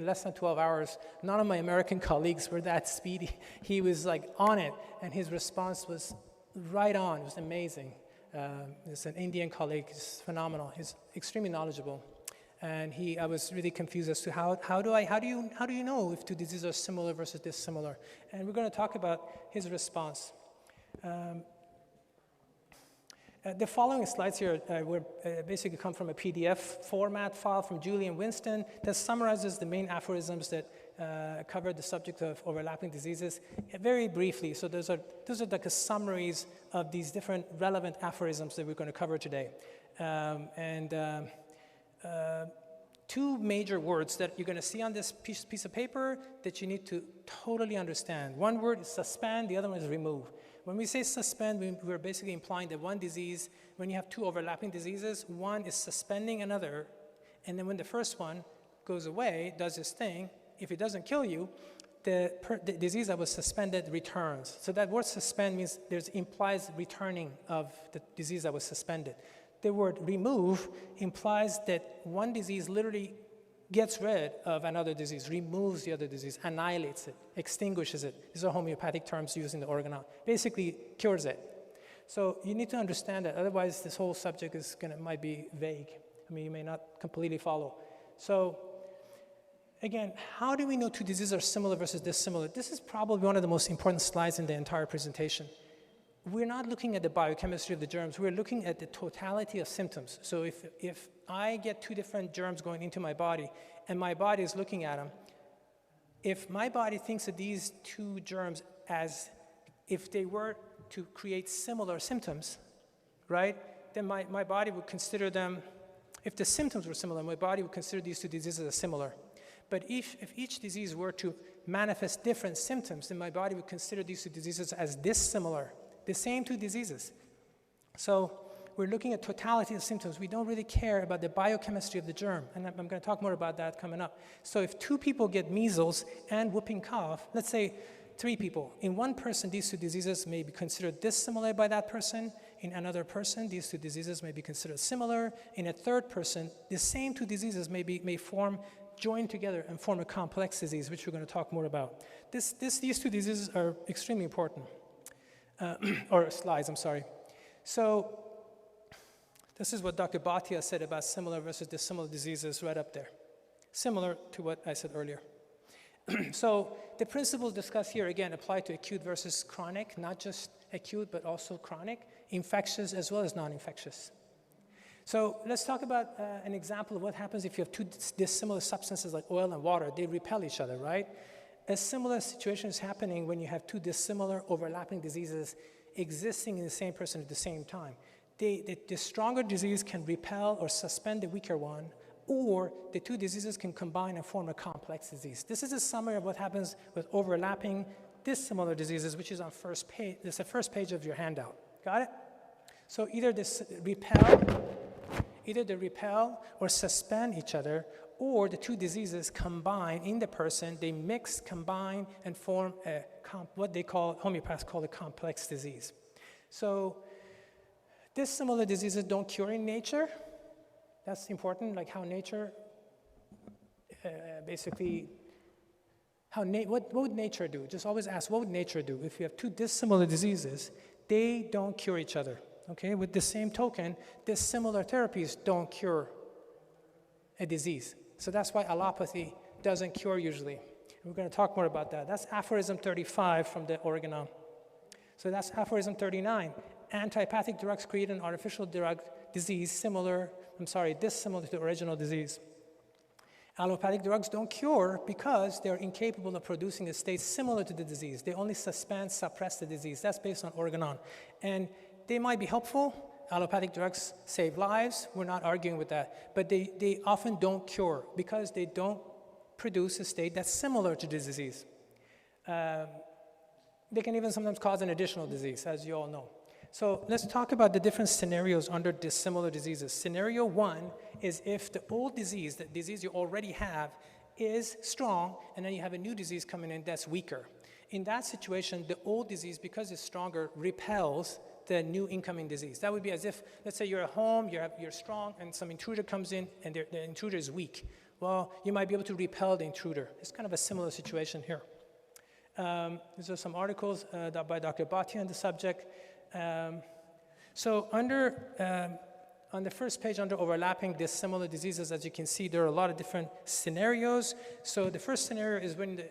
Speaker 2: less than 12 hours. None of my American colleagues were that speedy. He was on it, and his response was right on. It was amazing. It's an Indian colleague. He's phenomenal. He's extremely knowledgeable, and I was really confused as to how do you know if two diseases are similar versus dissimilar? And we're going to talk about his response. The following slides here basically come from a PDF format file from Julian Winston that summarizes the main aphorisms that cover the subject of overlapping diseases very briefly. So those are like summaries of these different relevant aphorisms that we're going to cover today. two major words that you're going to see on this piece of paper that you need to totally understand. One word is suspend, the other one is remove. When we say suspend, we're basically implying that one disease, when you have two overlapping diseases, one is suspending another, and then when the first one goes away, does its thing, if it doesn't kill you, the disease that was suspended returns. So that word suspend means implies returning of the disease that was suspended. The word remove implies that one disease literally gets rid of another disease, removes the other disease, annihilates it, extinguishes it. These are homeopathic terms used in the organon. Basically cures it. So you need to understand that, otherwise this whole subject might be vague. I mean, you may not completely follow. So again, how do we know two diseases are similar versus dissimilar? This is probably one of the most important slides in the entire presentation. We're not looking at the biochemistry of the germs, we're looking at the totality of symptoms. So if I get two different germs going into my body and my body is looking at them, if my body thinks of these two germs as if they were to create similar symptoms, right, then my body would consider them, if the symptoms were similar, my body would consider these two diseases as similar. But if each disease were to manifest different symptoms, then my body would consider these two diseases as dissimilar. The same two diseases. So we're looking at totality of symptoms. We don't really care about the biochemistry of the germ, and I'm going to talk more about that coming up. So if two people get measles and whooping cough, let's say 3 people. In one person, these two diseases may be considered dissimilar by that person. In another person, these two diseases may be considered similar. In a third person, the same two diseases may join together and form a complex disease, which we're going to talk more about. These two diseases are extremely important. Or slides, I'm sorry. So this is what Dr. Bhatia said about similar versus dissimilar diseases right up there. Similar to what I said earlier. So the principles discussed here, again, apply to acute versus chronic, not just acute, but also chronic, infectious as well as non-infectious. So let's talk about an example of what happens if you have two dissimilar substances like oil and water. They repel each other, right? A similar situation is happening when you have two dissimilar overlapping diseases existing in the same person at the same time. The stronger disease can repel or suspend the weaker one, or the two diseases can combine and form a complex disease. This is a summary of what happens with overlapping dissimilar diseases, which is on first page. This is the first page of your handout. Got it? So either they repel or suspend each other, or the two diseases combine in the person, they mix, combine, and form what they call, homeopaths call a complex disease. So dissimilar diseases don't cure in nature. That's important, like how nature, what would nature do? Just always ask, what would nature do? If you have two dissimilar diseases, they don't cure each other. Okay, with the same token, dissimilar therapies don't cure a disease. So that's why allopathy doesn't cure usually. And we're going to talk more about that. That's aphorism 35 from the organon. So that's aphorism 39. Antipathic drugs create an artificial drug disease dissimilar to the original disease. Allopathic drugs don't cure because they're incapable of producing a state similar to the disease. They only suspend, suppress the disease. That's based on organon. And they might be helpful. Allopathic drugs save lives. We're not arguing with that. But they often don't cure because they don't produce a state that's similar to the disease. They can even sometimes cause an additional disease, as you all know. So let's talk about the different scenarios under dissimilar diseases. Scenario 1 is if the old disease, the disease you already have, is strong, and then you have a new disease coming in that's weaker. In that situation, the old disease, because it's stronger, repels the new incoming disease. That would be as if, let's say you're at home, you're strong, and some intruder comes in, and the intruder is weak. Well, you might be able to repel the intruder. It's kind of a similar situation here. These are some articles by Dr. Bhatia on the subject. So on the first page, under overlapping dissimilar diseases, as you can see, there are a lot of different scenarios. So the first scenario is when the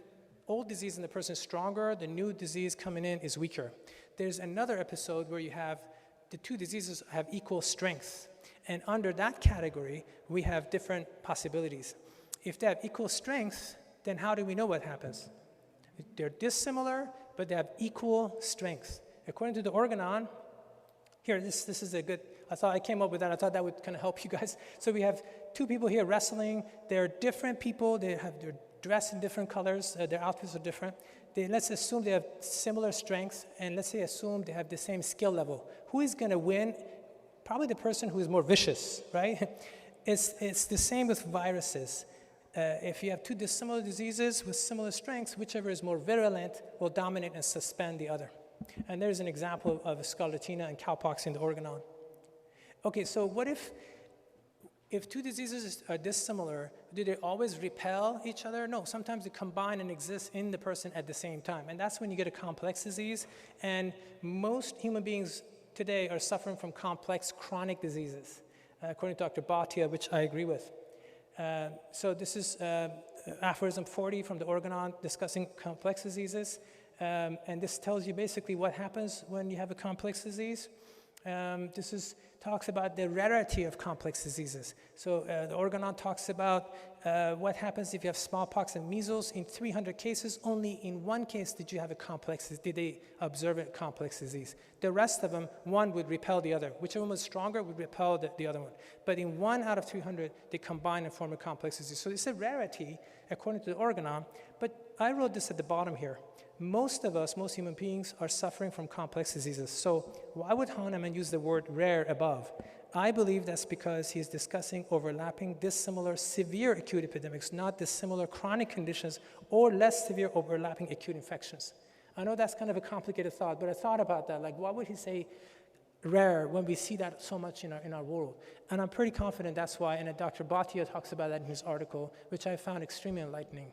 Speaker 2: old disease in the person is stronger, the new disease coming in is weaker. There's another episode where you have the two diseases have equal strength. And under that category, we have different possibilities. If they have equal strength, then how do we know what happens? They're dissimilar, but they have equal strength. According to the organon, here, this is a good I came up with that. I thought that would kind of help you guys. So we have two people here wrestling. They're different people. They're dressed in different colors. Their outfits are different. Let's assume they have similar strengths, and let's say assume they have the same skill level. Who is going to win? Probably the person who is more vicious, right? It's the same with viruses. If you have two dissimilar diseases with similar strengths, whichever is more virulent will dominate and suspend the other. And there's an example of scarlatina and cowpox in the Organon. Okay, so what if two diseases are dissimilar, do they always repel each other? No, sometimes they combine and exist in the person at the same time. And that's when you get a complex disease. And most human beings today are suffering from complex chronic diseases, according to Dr. Bhatia, which I agree with. So this is aphorism 40 from the Organon discussing complex diseases. And this tells you basically what happens when you have a complex disease. Talks about the rarity of complex diseases. So the Organon talks about what happens if you have smallpox and measles. In 300 cases, only in one case did you have a complex, did they observe a complex disease. The rest of them, one would repel the other. Whichever one was stronger would repel the other one. But in 1 out of 300, they combine and form a complex disease. So it's a rarity, according to the Organon. But I wrote this at the bottom here. Most of us, most human beings, are suffering from complex diseases. So why would Hahnemann use the word rare above? I believe that's because he's discussing overlapping dissimilar severe acute epidemics, not dissimilar chronic conditions or less severe overlapping acute infections. I know that's kind of a complicated thought, but I thought about that. Like, why would he say rare when we see that so much in our world? And I'm pretty confident that's why, and Dr. Bhatia talks about that in his article, which I found extremely enlightening.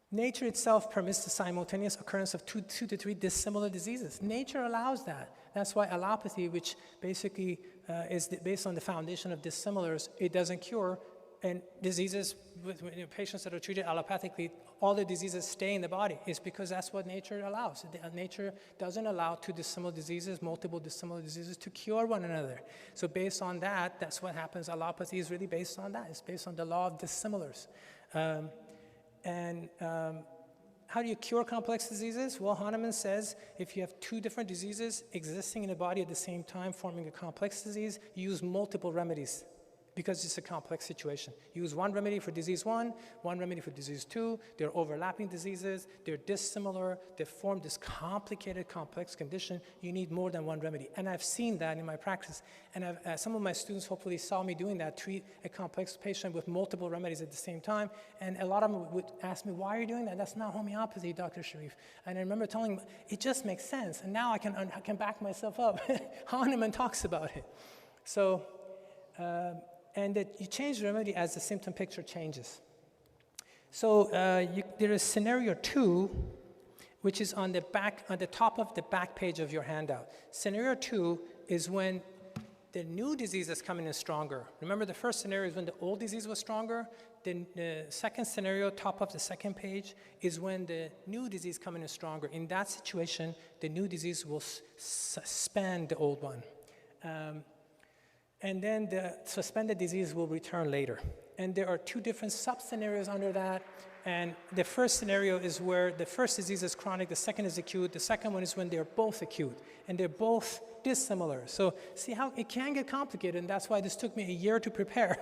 Speaker 2: Nature itself permits the simultaneous occurrence of two to three dissimilar diseases. Nature allows that. That's why allopathy, which basically is based on the foundation of dissimilars, it doesn't cure. And diseases, with patients that are treated allopathically, all the diseases stay in the body. It's because that's what nature allows. Nature doesn't allow two dissimilar diseases, multiple dissimilar diseases to cure one another. So based on that, that's what happens. Allopathy is really based on that. It's based on the law of dissimilars. How do you cure complex diseases? Well, Hahnemann says if you have two different diseases existing in the body at the same time forming a complex disease, you use multiple remedies because it's a complex situation. You use one remedy for disease 1, one remedy for disease 2. They're overlapping diseases. They're dissimilar. They form this complicated, complex condition. You need more than one remedy. And I've seen that in my practice. And some of my students hopefully saw me doing that, treat a complex patient with multiple remedies at the same time. And a lot of them would ask me, why are you doing that? That's not homeopathy, Dr. Sharif. And I remember telling them, it just makes sense. And now I can back myself up. Hahnemann talks about it. So, and that you change the remedy as the symptom picture changes. So there is scenario 2, which is on the top of the back page of your handout. Scenario 2 is when the new disease is coming in stronger. Remember, the first scenario is when the old disease was stronger. The second scenario, top of the second page, is when the new disease coming in stronger. In that situation, the new disease will suspend the old one. And then the suspended disease will return later. And there are two different sub-scenarios under that. And the first scenario is where the first disease is chronic, the second is acute. The second one is when they're both acute, and they're both dissimilar. So see how it can get complicated, and that's why this took me a year to prepare.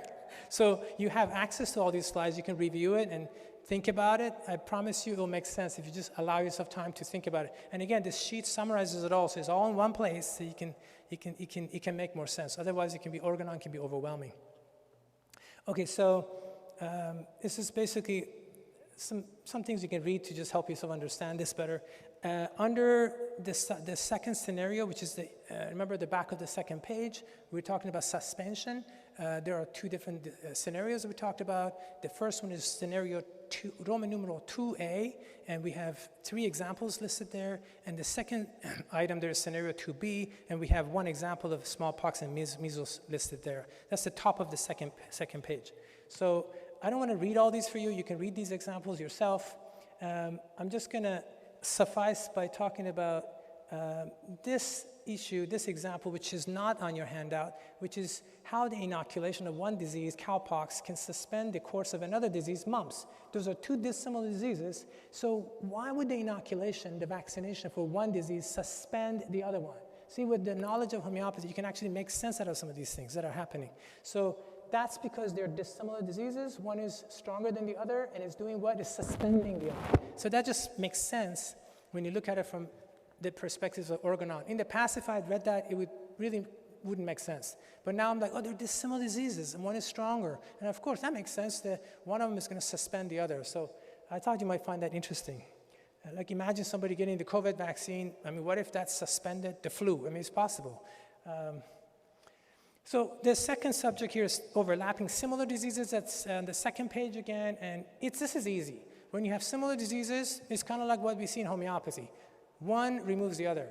Speaker 2: So you have access to all these slides. You can review it and think about it. I promise you it will make sense if you just allow yourself time to think about it. And again, this sheet summarizes it all, so it's all in one place, so it can make more sense. Otherwise, it can be Organon can be overwhelming. Okay, so this is basically some things you can read to just help yourself understand this better. Under the second scenario, which is remember the back of the second page, we're talking about suspension. There are two different scenarios that we talked about. The first one is scenario 2, Roman numeral 2A, and we have 3 examples listed there. And the second item there is scenario 2B, and we have 1 example of smallpox and measles listed there. That's the top of the second page. So I don't want to read all these for you. You can read these examples yourself. I'm just going to suffice by talking about this issue, this example, which is not on your handout, which is how the inoculation of one disease, cowpox, can suspend the course of another disease, mumps. Those are 2 dissimilar diseases. So why would the inoculation, the vaccination for one disease, suspend the other one? See, with the knowledge of homeopathy, you can actually make sense out of some of these things that are happening. So that's because they're dissimilar diseases. One is stronger than the other, and is doing what? Is suspending the other. So that just makes sense when you look at it from the perspectives of organon. In the past, if I had read that, it wouldn't make sense. But now I'm like, oh, they're dissimilar diseases, and one is stronger. And of course, that makes sense that one of them is going to suspend the other. So I thought you might find that interesting. Like imagine somebody getting the COVID vaccine. I mean, what if that suspended the flu? I mean, it's possible. So the second subject here is overlapping similar diseases. That's on the second page again, and this is easy. When you have similar diseases, it's kind of like what we see in homeopathy. One removes the other.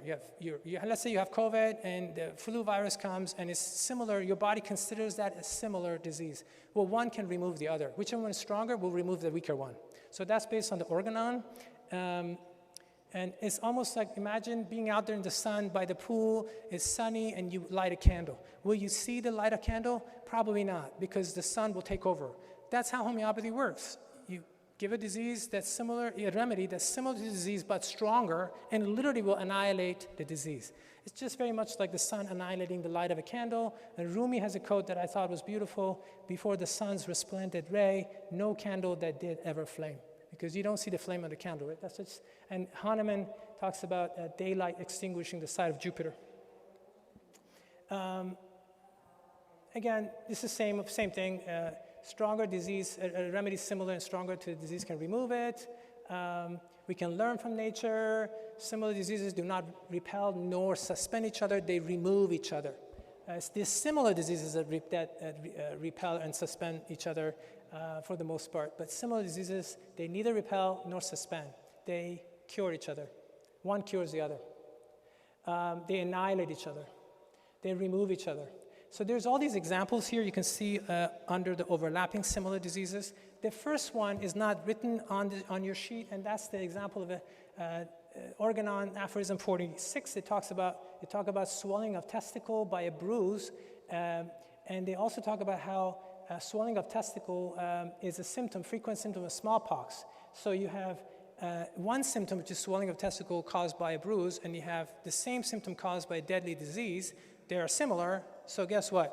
Speaker 2: Let's say you have COVID and the flu virus comes and it's similar. Your body considers that a similar disease. Well, one can remove the other. Whichever one is stronger will remove the weaker one. So that's based on the organon. And it's almost like imagine being out there in the sun by the pool. It's sunny and you light a candle. Will you see the light of candle? Probably not, because the sun will take over. That's how homeopathy works. You give a disease that's similar, a remedy that's similar to the disease but stronger, and it literally will annihilate the disease. It's just very much like the sun annihilating the light of a candle. And Rumi has a quote that I thought was beautiful: before the sun's resplendent ray, no candle that did ever flame. Because you don't see the flame of the candle, right? That's just, and Hahnemann talks about daylight extinguishing the side of Jupiter. Again, this is same thing. Stronger disease, a remedy similar and stronger to the disease can remove it. We can learn from nature. Similar diseases do not repel nor suspend each other, they remove each other. It's these similar diseases that repel and suspend each other for the most part. But similar diseases, they neither repel nor suspend. They cure each other. One cures the other. They annihilate each other. They remove each other. So there's all these examples here you can see under the overlapping similar diseases. The first one is not written on your sheet, and that's the example of a organon, aphorism 46. They talk about swelling of testicle by a bruise, and they also talk about how swelling of testicle is a frequent symptom of smallpox. So you have one symptom, which is swelling of testicle caused by a bruise, and you have the same symptom caused by a deadly disease. They are similar, so guess what?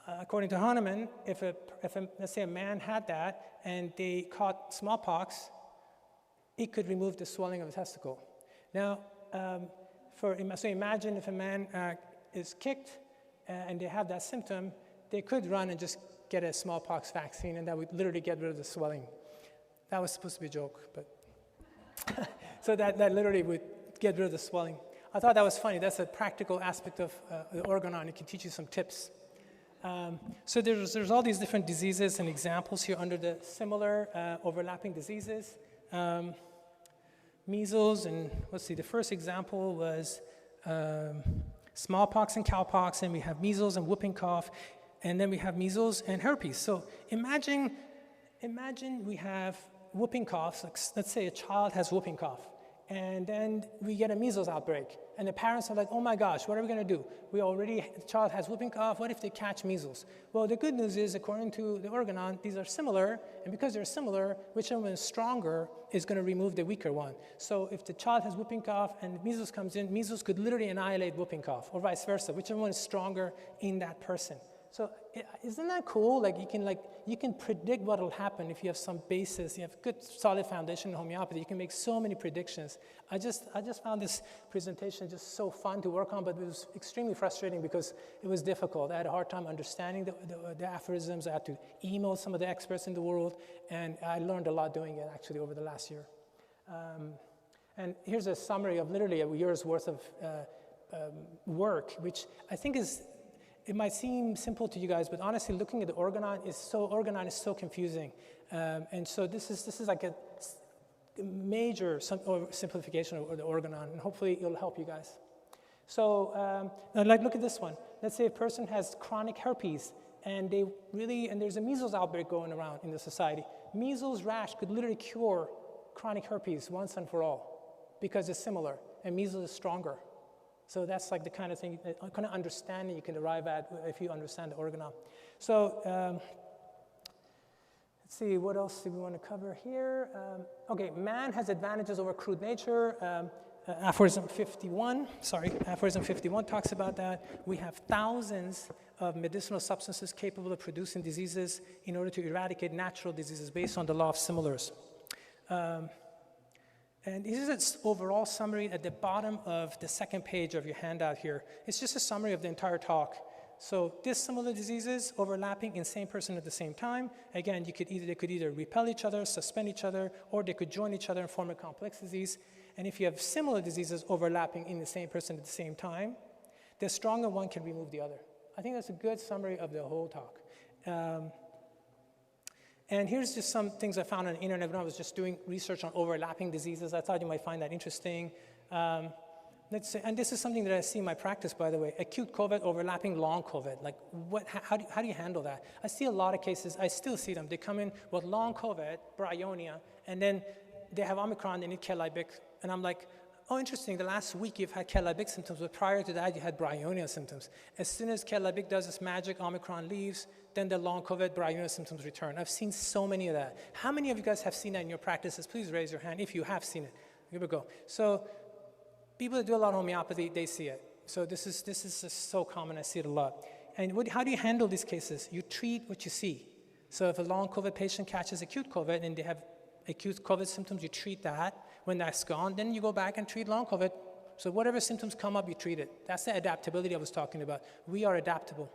Speaker 2: According to Hahnemann, if let's say a man had that and they caught smallpox, it could remove the swelling of the testicle. Now, so imagine if a man is kicked and they have that symptom, they could run and just get a smallpox vaccine, and that would literally get rid of the swelling. That was supposed to be a joke, but so that literally would get rid of the swelling. I thought that was funny. That's a practical aspect of the organon. It can teach you some tips. So there's all these different diseases and examples here under the similar overlapping diseases. Measles, and let's see, the first example was smallpox and cowpox, and we have measles and whooping cough, and then we have measles and herpes. So imagine we have whooping cough. Let's say a child has whooping cough, and then we get a measles outbreak, and the parents are like, oh my gosh, what are we going to do? The child has whooping cough, what if they catch measles? Well, the good news is, according to the organon, these are similar, and because they're similar, whichever one is stronger is going to remove the weaker one. So if the child has whooping cough and measles comes in, measles could literally annihilate whooping cough, or vice versa, whichever one is stronger in that person. So isn't that cool? You can predict what will happen if you have some basis, you have good solid foundation in homeopathy. You can make so many predictions. I just found this presentation just so fun to work on, but it was extremely frustrating because it was difficult. I had a hard time understanding the aphorisms. I had to email some of the experts in the world, and I learned a lot doing it actually over the last year. And here's a summary of literally a year's worth of work, which I think it might seem simple to you guys, but honestly, looking at the organon is so confusing, and so this is like a major simplification of the organon, and hopefully it'll help you guys. So, look at this one. Let's say a person has chronic herpes, and there's a measles outbreak going around in the society. Measles rash could literally cure chronic herpes once and for all because it's similar, and measles is stronger. So that's like the kind of thing, kind of understanding you can arrive at if you understand the organon. So let's see, what else do we want to cover here? Okay, man has advantages over crude nature. aphorism 51 talks about that. We have thousands of medicinal substances capable of producing diseases in order to eradicate natural diseases based on the law of similars. And this is an overall summary at the bottom of the second page of your handout here. It's just a summary of the entire talk. So dissimilar diseases overlapping in same person at the same time. Again, they could either repel each other, suspend each other, or they could join each other and form a complex disease. And if you have similar diseases overlapping in the same person at the same time, the stronger one can remove the other. I think that's a good summary of the whole talk. And here's just some things I found on the internet when I was just doing research on overlapping diseases. I thought you might find that interesting. Let's say, and this is something that I see in my practice, by the way, acute COVID overlapping long COVID. Like, how do you handle that? I see a lot of cases, I still see them. They come in with long COVID, bryonia, and then they have Omicron, they need Kellybic, and I'm like, oh, interesting, the last week you've had Kellybic symptoms, but prior to that you had bryonia symptoms. As soon as Kellybic does its magic, Omicron leaves, then the long COVID bryonia symptoms return. I've seen so many of that. How many of you guys have seen that in your practices? Please raise your hand if you have seen it. Here we go. So people that do a lot of homeopathy, they see it. So this is just so common, I see it a lot. And how do you handle these cases? You treat what you see. So if a long COVID patient catches acute COVID and they have acute COVID symptoms, you treat that. When that's gone, then you go back and treat long COVID. So whatever symptoms come up, you treat it. That's the adaptability I was talking about. We are adaptable.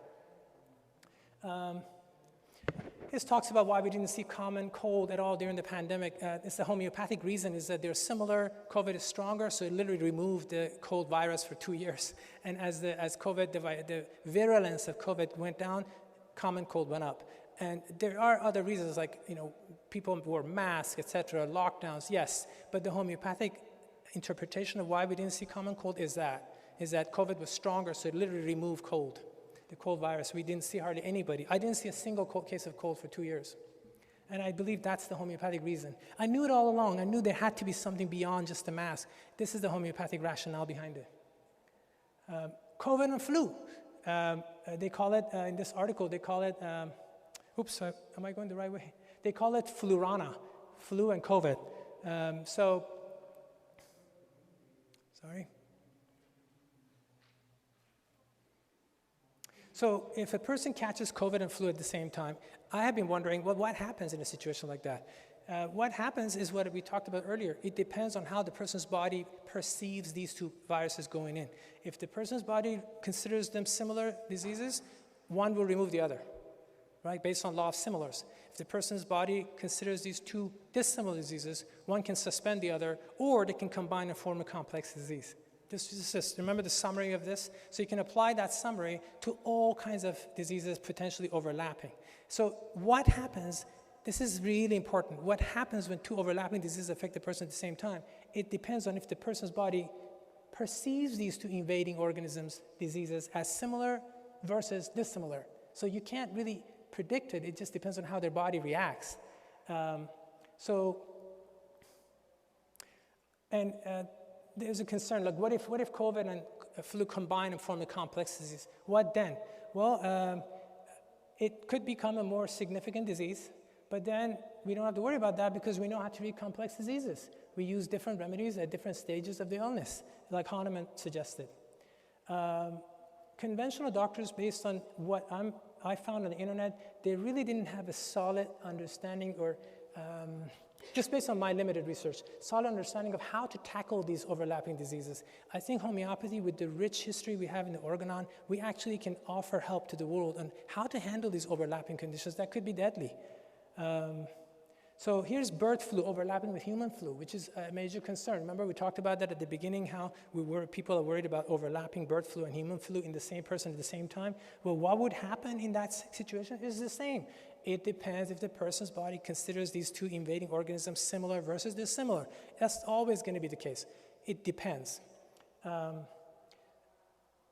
Speaker 2: This talks about why we didn't see common cold at all during the pandemic. It's the homeopathic reason is that they're similar. COVID is stronger, so it literally removed the cold virus for 2 years. And as COVID, the virulence of COVID went down, common cold went up. And there are other reasons, like, people wore masks, etc., lockdowns, yes. But the homeopathic interpretation of why we didn't see common cold is that COVID was stronger, so it literally removed cold, the cold virus. We didn't see hardly anybody. I didn't see a single case of cold for 2 years. And I believe that's the homeopathic reason. I knew it all along. I knew there had to be something beyond just the mask. This is the homeopathic rationale behind it. COVID and flu. They call it, in this article, they call it, oops, am I going the right way? They call it flurana, flu and COVID. So if a person catches COVID and flu at the same time, I have been wondering, well, what happens in a situation like that? What happens is what we talked about earlier. It depends on how the person's body perceives these two viruses going in. If the person's body considers them similar diseases, one will remove the other, right, based on law of similars. If the person's body considers these two dissimilar diseases, one can suspend the other, or they can combine and form a complex disease. Remember the summary of this? So you can apply that summary to all kinds of diseases potentially overlapping. So what happens, this is really important, what happens when two overlapping diseases affect the person at the same time? It depends on if the person's body perceives these two invading organisms, diseases, as similar versus dissimilar. So you can't really predict it, it just depends on how their body reacts. There's a concern, like what if COVID and flu combine and form a complex disease? What then? Well, it could become a more significant disease, but then we don't have to worry about that because we know how to treat complex diseases. We use different remedies at different stages of the illness, like Hahnemann suggested. Conventional doctors, based on what I found on the internet, they really didn't have a solid understanding or just based on my limited research, solid understanding of how to tackle these overlapping diseases. I think homeopathy, with the rich history we have in the Organon, we actually can offer help to the world on how to handle these overlapping conditions that could be deadly. So here's bird flu overlapping with human flu, which is a major concern. Remember, we talked about that at the beginning, how people are worried about overlapping bird flu and human flu in the same person at the same time. Well, what would happen in that situation is the same. It depends if the person's body considers these two invading organisms similar versus dissimilar. That's always going to be the case. It depends.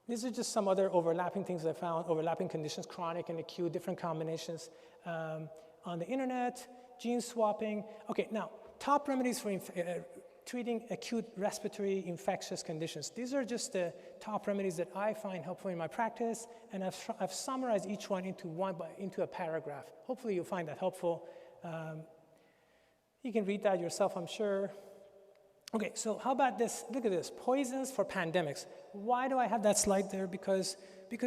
Speaker 2: These are just some other overlapping things I found, overlapping conditions, chronic and acute, different combinations. On the internet, gene swapping. Okay, now, top remedies for treating acute respiratory infectious conditions. These are just the top remedies that I find helpful in my practice, and I've summarized each one into a paragraph. Hopefully you'll find that helpful. You can read that yourself, I'm sure. Okay, so how about this? Look at this, poisons for pandemics. Why do I have that slide there? Because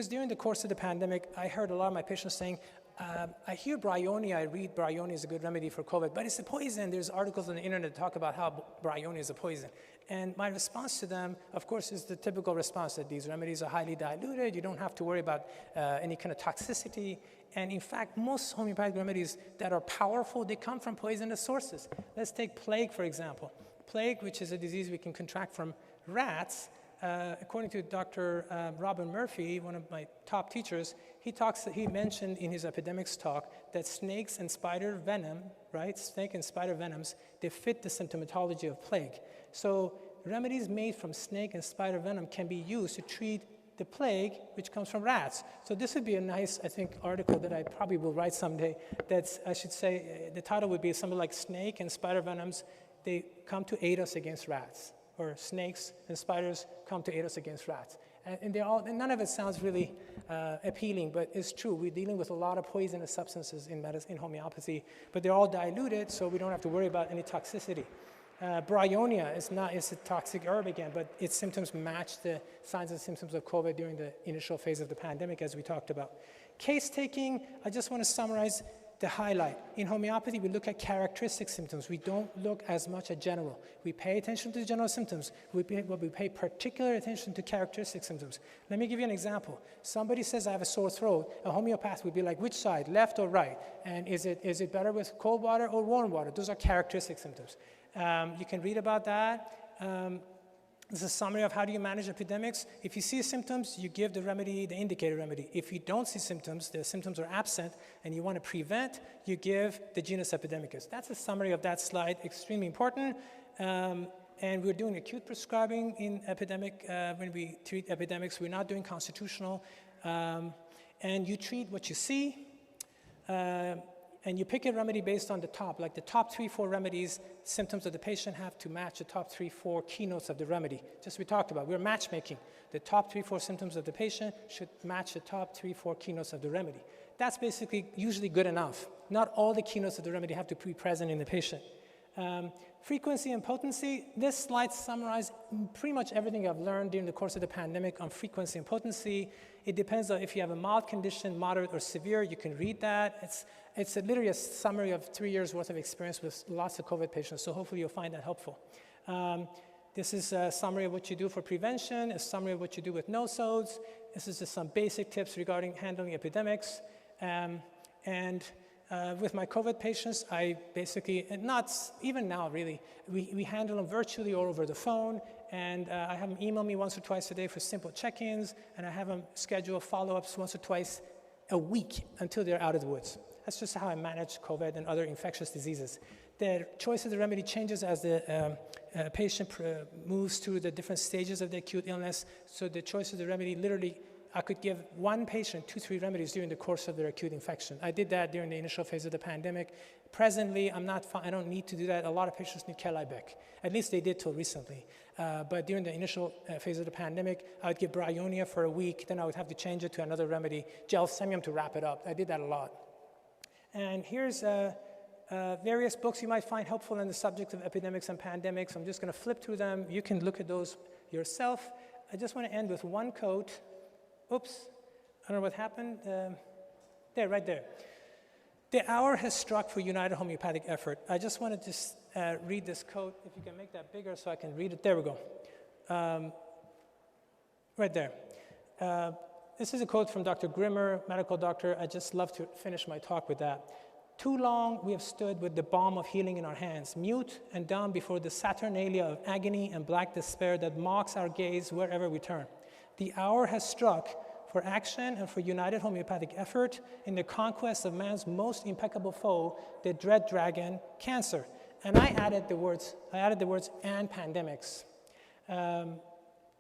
Speaker 2: during the course of the pandemic, I heard a lot of my patients saying, I hear bryonia, I read bryonia is a good remedy for COVID, but it's a poison. There's articles on the internet that talk about how bryonia is a poison. And my response to them, of course, is the typical response that these remedies are highly diluted, you don't have to worry about any kind of toxicity. And in fact, most homeopathic remedies that are powerful, they come from poisonous sources. Let's take plague, for example. Plague, which is a disease we can contract from rats, according to Dr. Robin Murphy, one of my top teachers, he mentioned in his epidemics talk that snakes and spider venom, right? Snake and spider venoms, they fit the symptomatology of plague. So remedies made from snake and spider venom can be used to treat the plague, which comes from rats. So this would be a nice, I think, article that I probably will write someday. That's, I should say, the title would be something like Snake and Spider Venoms, they come to aid us against rats. Or snakes and spiders come to aid us against rats. And none of it sounds really appealing, but it's true. We're dealing with a lot of poisonous substances in medicine, in homeopathy, but they're all diluted, so we don't have to worry about any toxicity. Bryonia is a toxic herb again, but its symptoms match the signs and symptoms of COVID during the initial phase of the pandemic, as we talked about. Case taking, I just want to summarize the highlight. In homeopathy, we look at characteristic symptoms. We don't look as much at general. We pay attention to the general symptoms, but we pay particular attention to characteristic symptoms. Let me give you an example. Somebody says, I have a sore throat. A homeopath would be like, which side, left or right? And is it better with cold water or warm water? Those are characteristic symptoms. You can read about that. This is a summary of how do you manage epidemics. If you see symptoms, you give the remedy, the indicated remedy. If you don't see symptoms, the symptoms are absent, and you want to prevent, you give the genus epidemicus. That's a summary of that slide, extremely important. And we're doing acute prescribing in epidemic, when we treat epidemics. We're not doing constitutional. And you treat what you see. And you pick a remedy based on the top, like the top 3-4 remedies, symptoms that the patient have to match the top 3-4 keynotes of the remedy. Just we talked about, we're matchmaking. The top 3-4 symptoms of the patient should match the top 3-4 keynotes of the remedy. That's basically usually good enough. Not all the keynotes of the remedy have to be present in the patient. Frequency and potency, this slide summarizes pretty much everything I've learned during the course of the pandemic on frequency and potency. It depends on if you have a mild condition, moderate, or severe, you can read that. It's literally a summary of 3 years worth of experience with lots of COVID patients, so hopefully you'll find that helpful. This is a summary of what you do for prevention, a summary of what you do with no-sodes. This is just some basic tips regarding handling epidemics. With my COVID patients, I basically, and not even now really, we handle them virtually or over the phone, and I have them email me once or twice a day for simple check-ins, and I have them schedule follow-ups once or twice a week until they're out of the woods. That's just how I manage COVID and other infectious diseases. The choice of the remedy changes as the patient moves through the different stages of the acute illness, so the choice of the remedy literally, I could give one patient 2-3 remedies during the course of their acute infection. I did that during the initial phase of the pandemic. Presently, I don't need to do that. A lot of patients need Kellybeck. At least they did till recently. But during the initial phase of the pandemic, I would give bryonia for a week, then I would have to change it to another remedy, gelsemium to wrap it up. I did that a lot. And here's various books you might find helpful in the subject of epidemics and pandemics. I'm just going to flip through them. You can look at those yourself. I just want to end with one quote. Oops, I don't know what happened. There, right there. The hour has struck for united homeopathic effort. I just want to just read this quote. If you can make that bigger so I can read it. There we go. Right there. This is a quote from Dr. Grimmer, medical doctor. I just love to finish my talk with that. Too long we have stood with the balm of healing in our hands, mute and dumb before the saturnalia of agony and black despair that mocks our gaze wherever we turn. The hour has struck for action and for united homeopathic effort in the conquest of man's most impeccable foe, the dread dragon, cancer. And I added the words, and pandemics.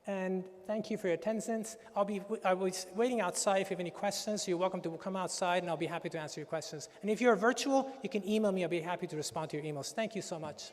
Speaker 2: And thank you for your attendance. I was waiting outside. If you have any questions, you're welcome to come outside, and I'll be happy to answer your questions. And if you're virtual, you can email me. I'll be happy to respond to your emails. Thank you so much.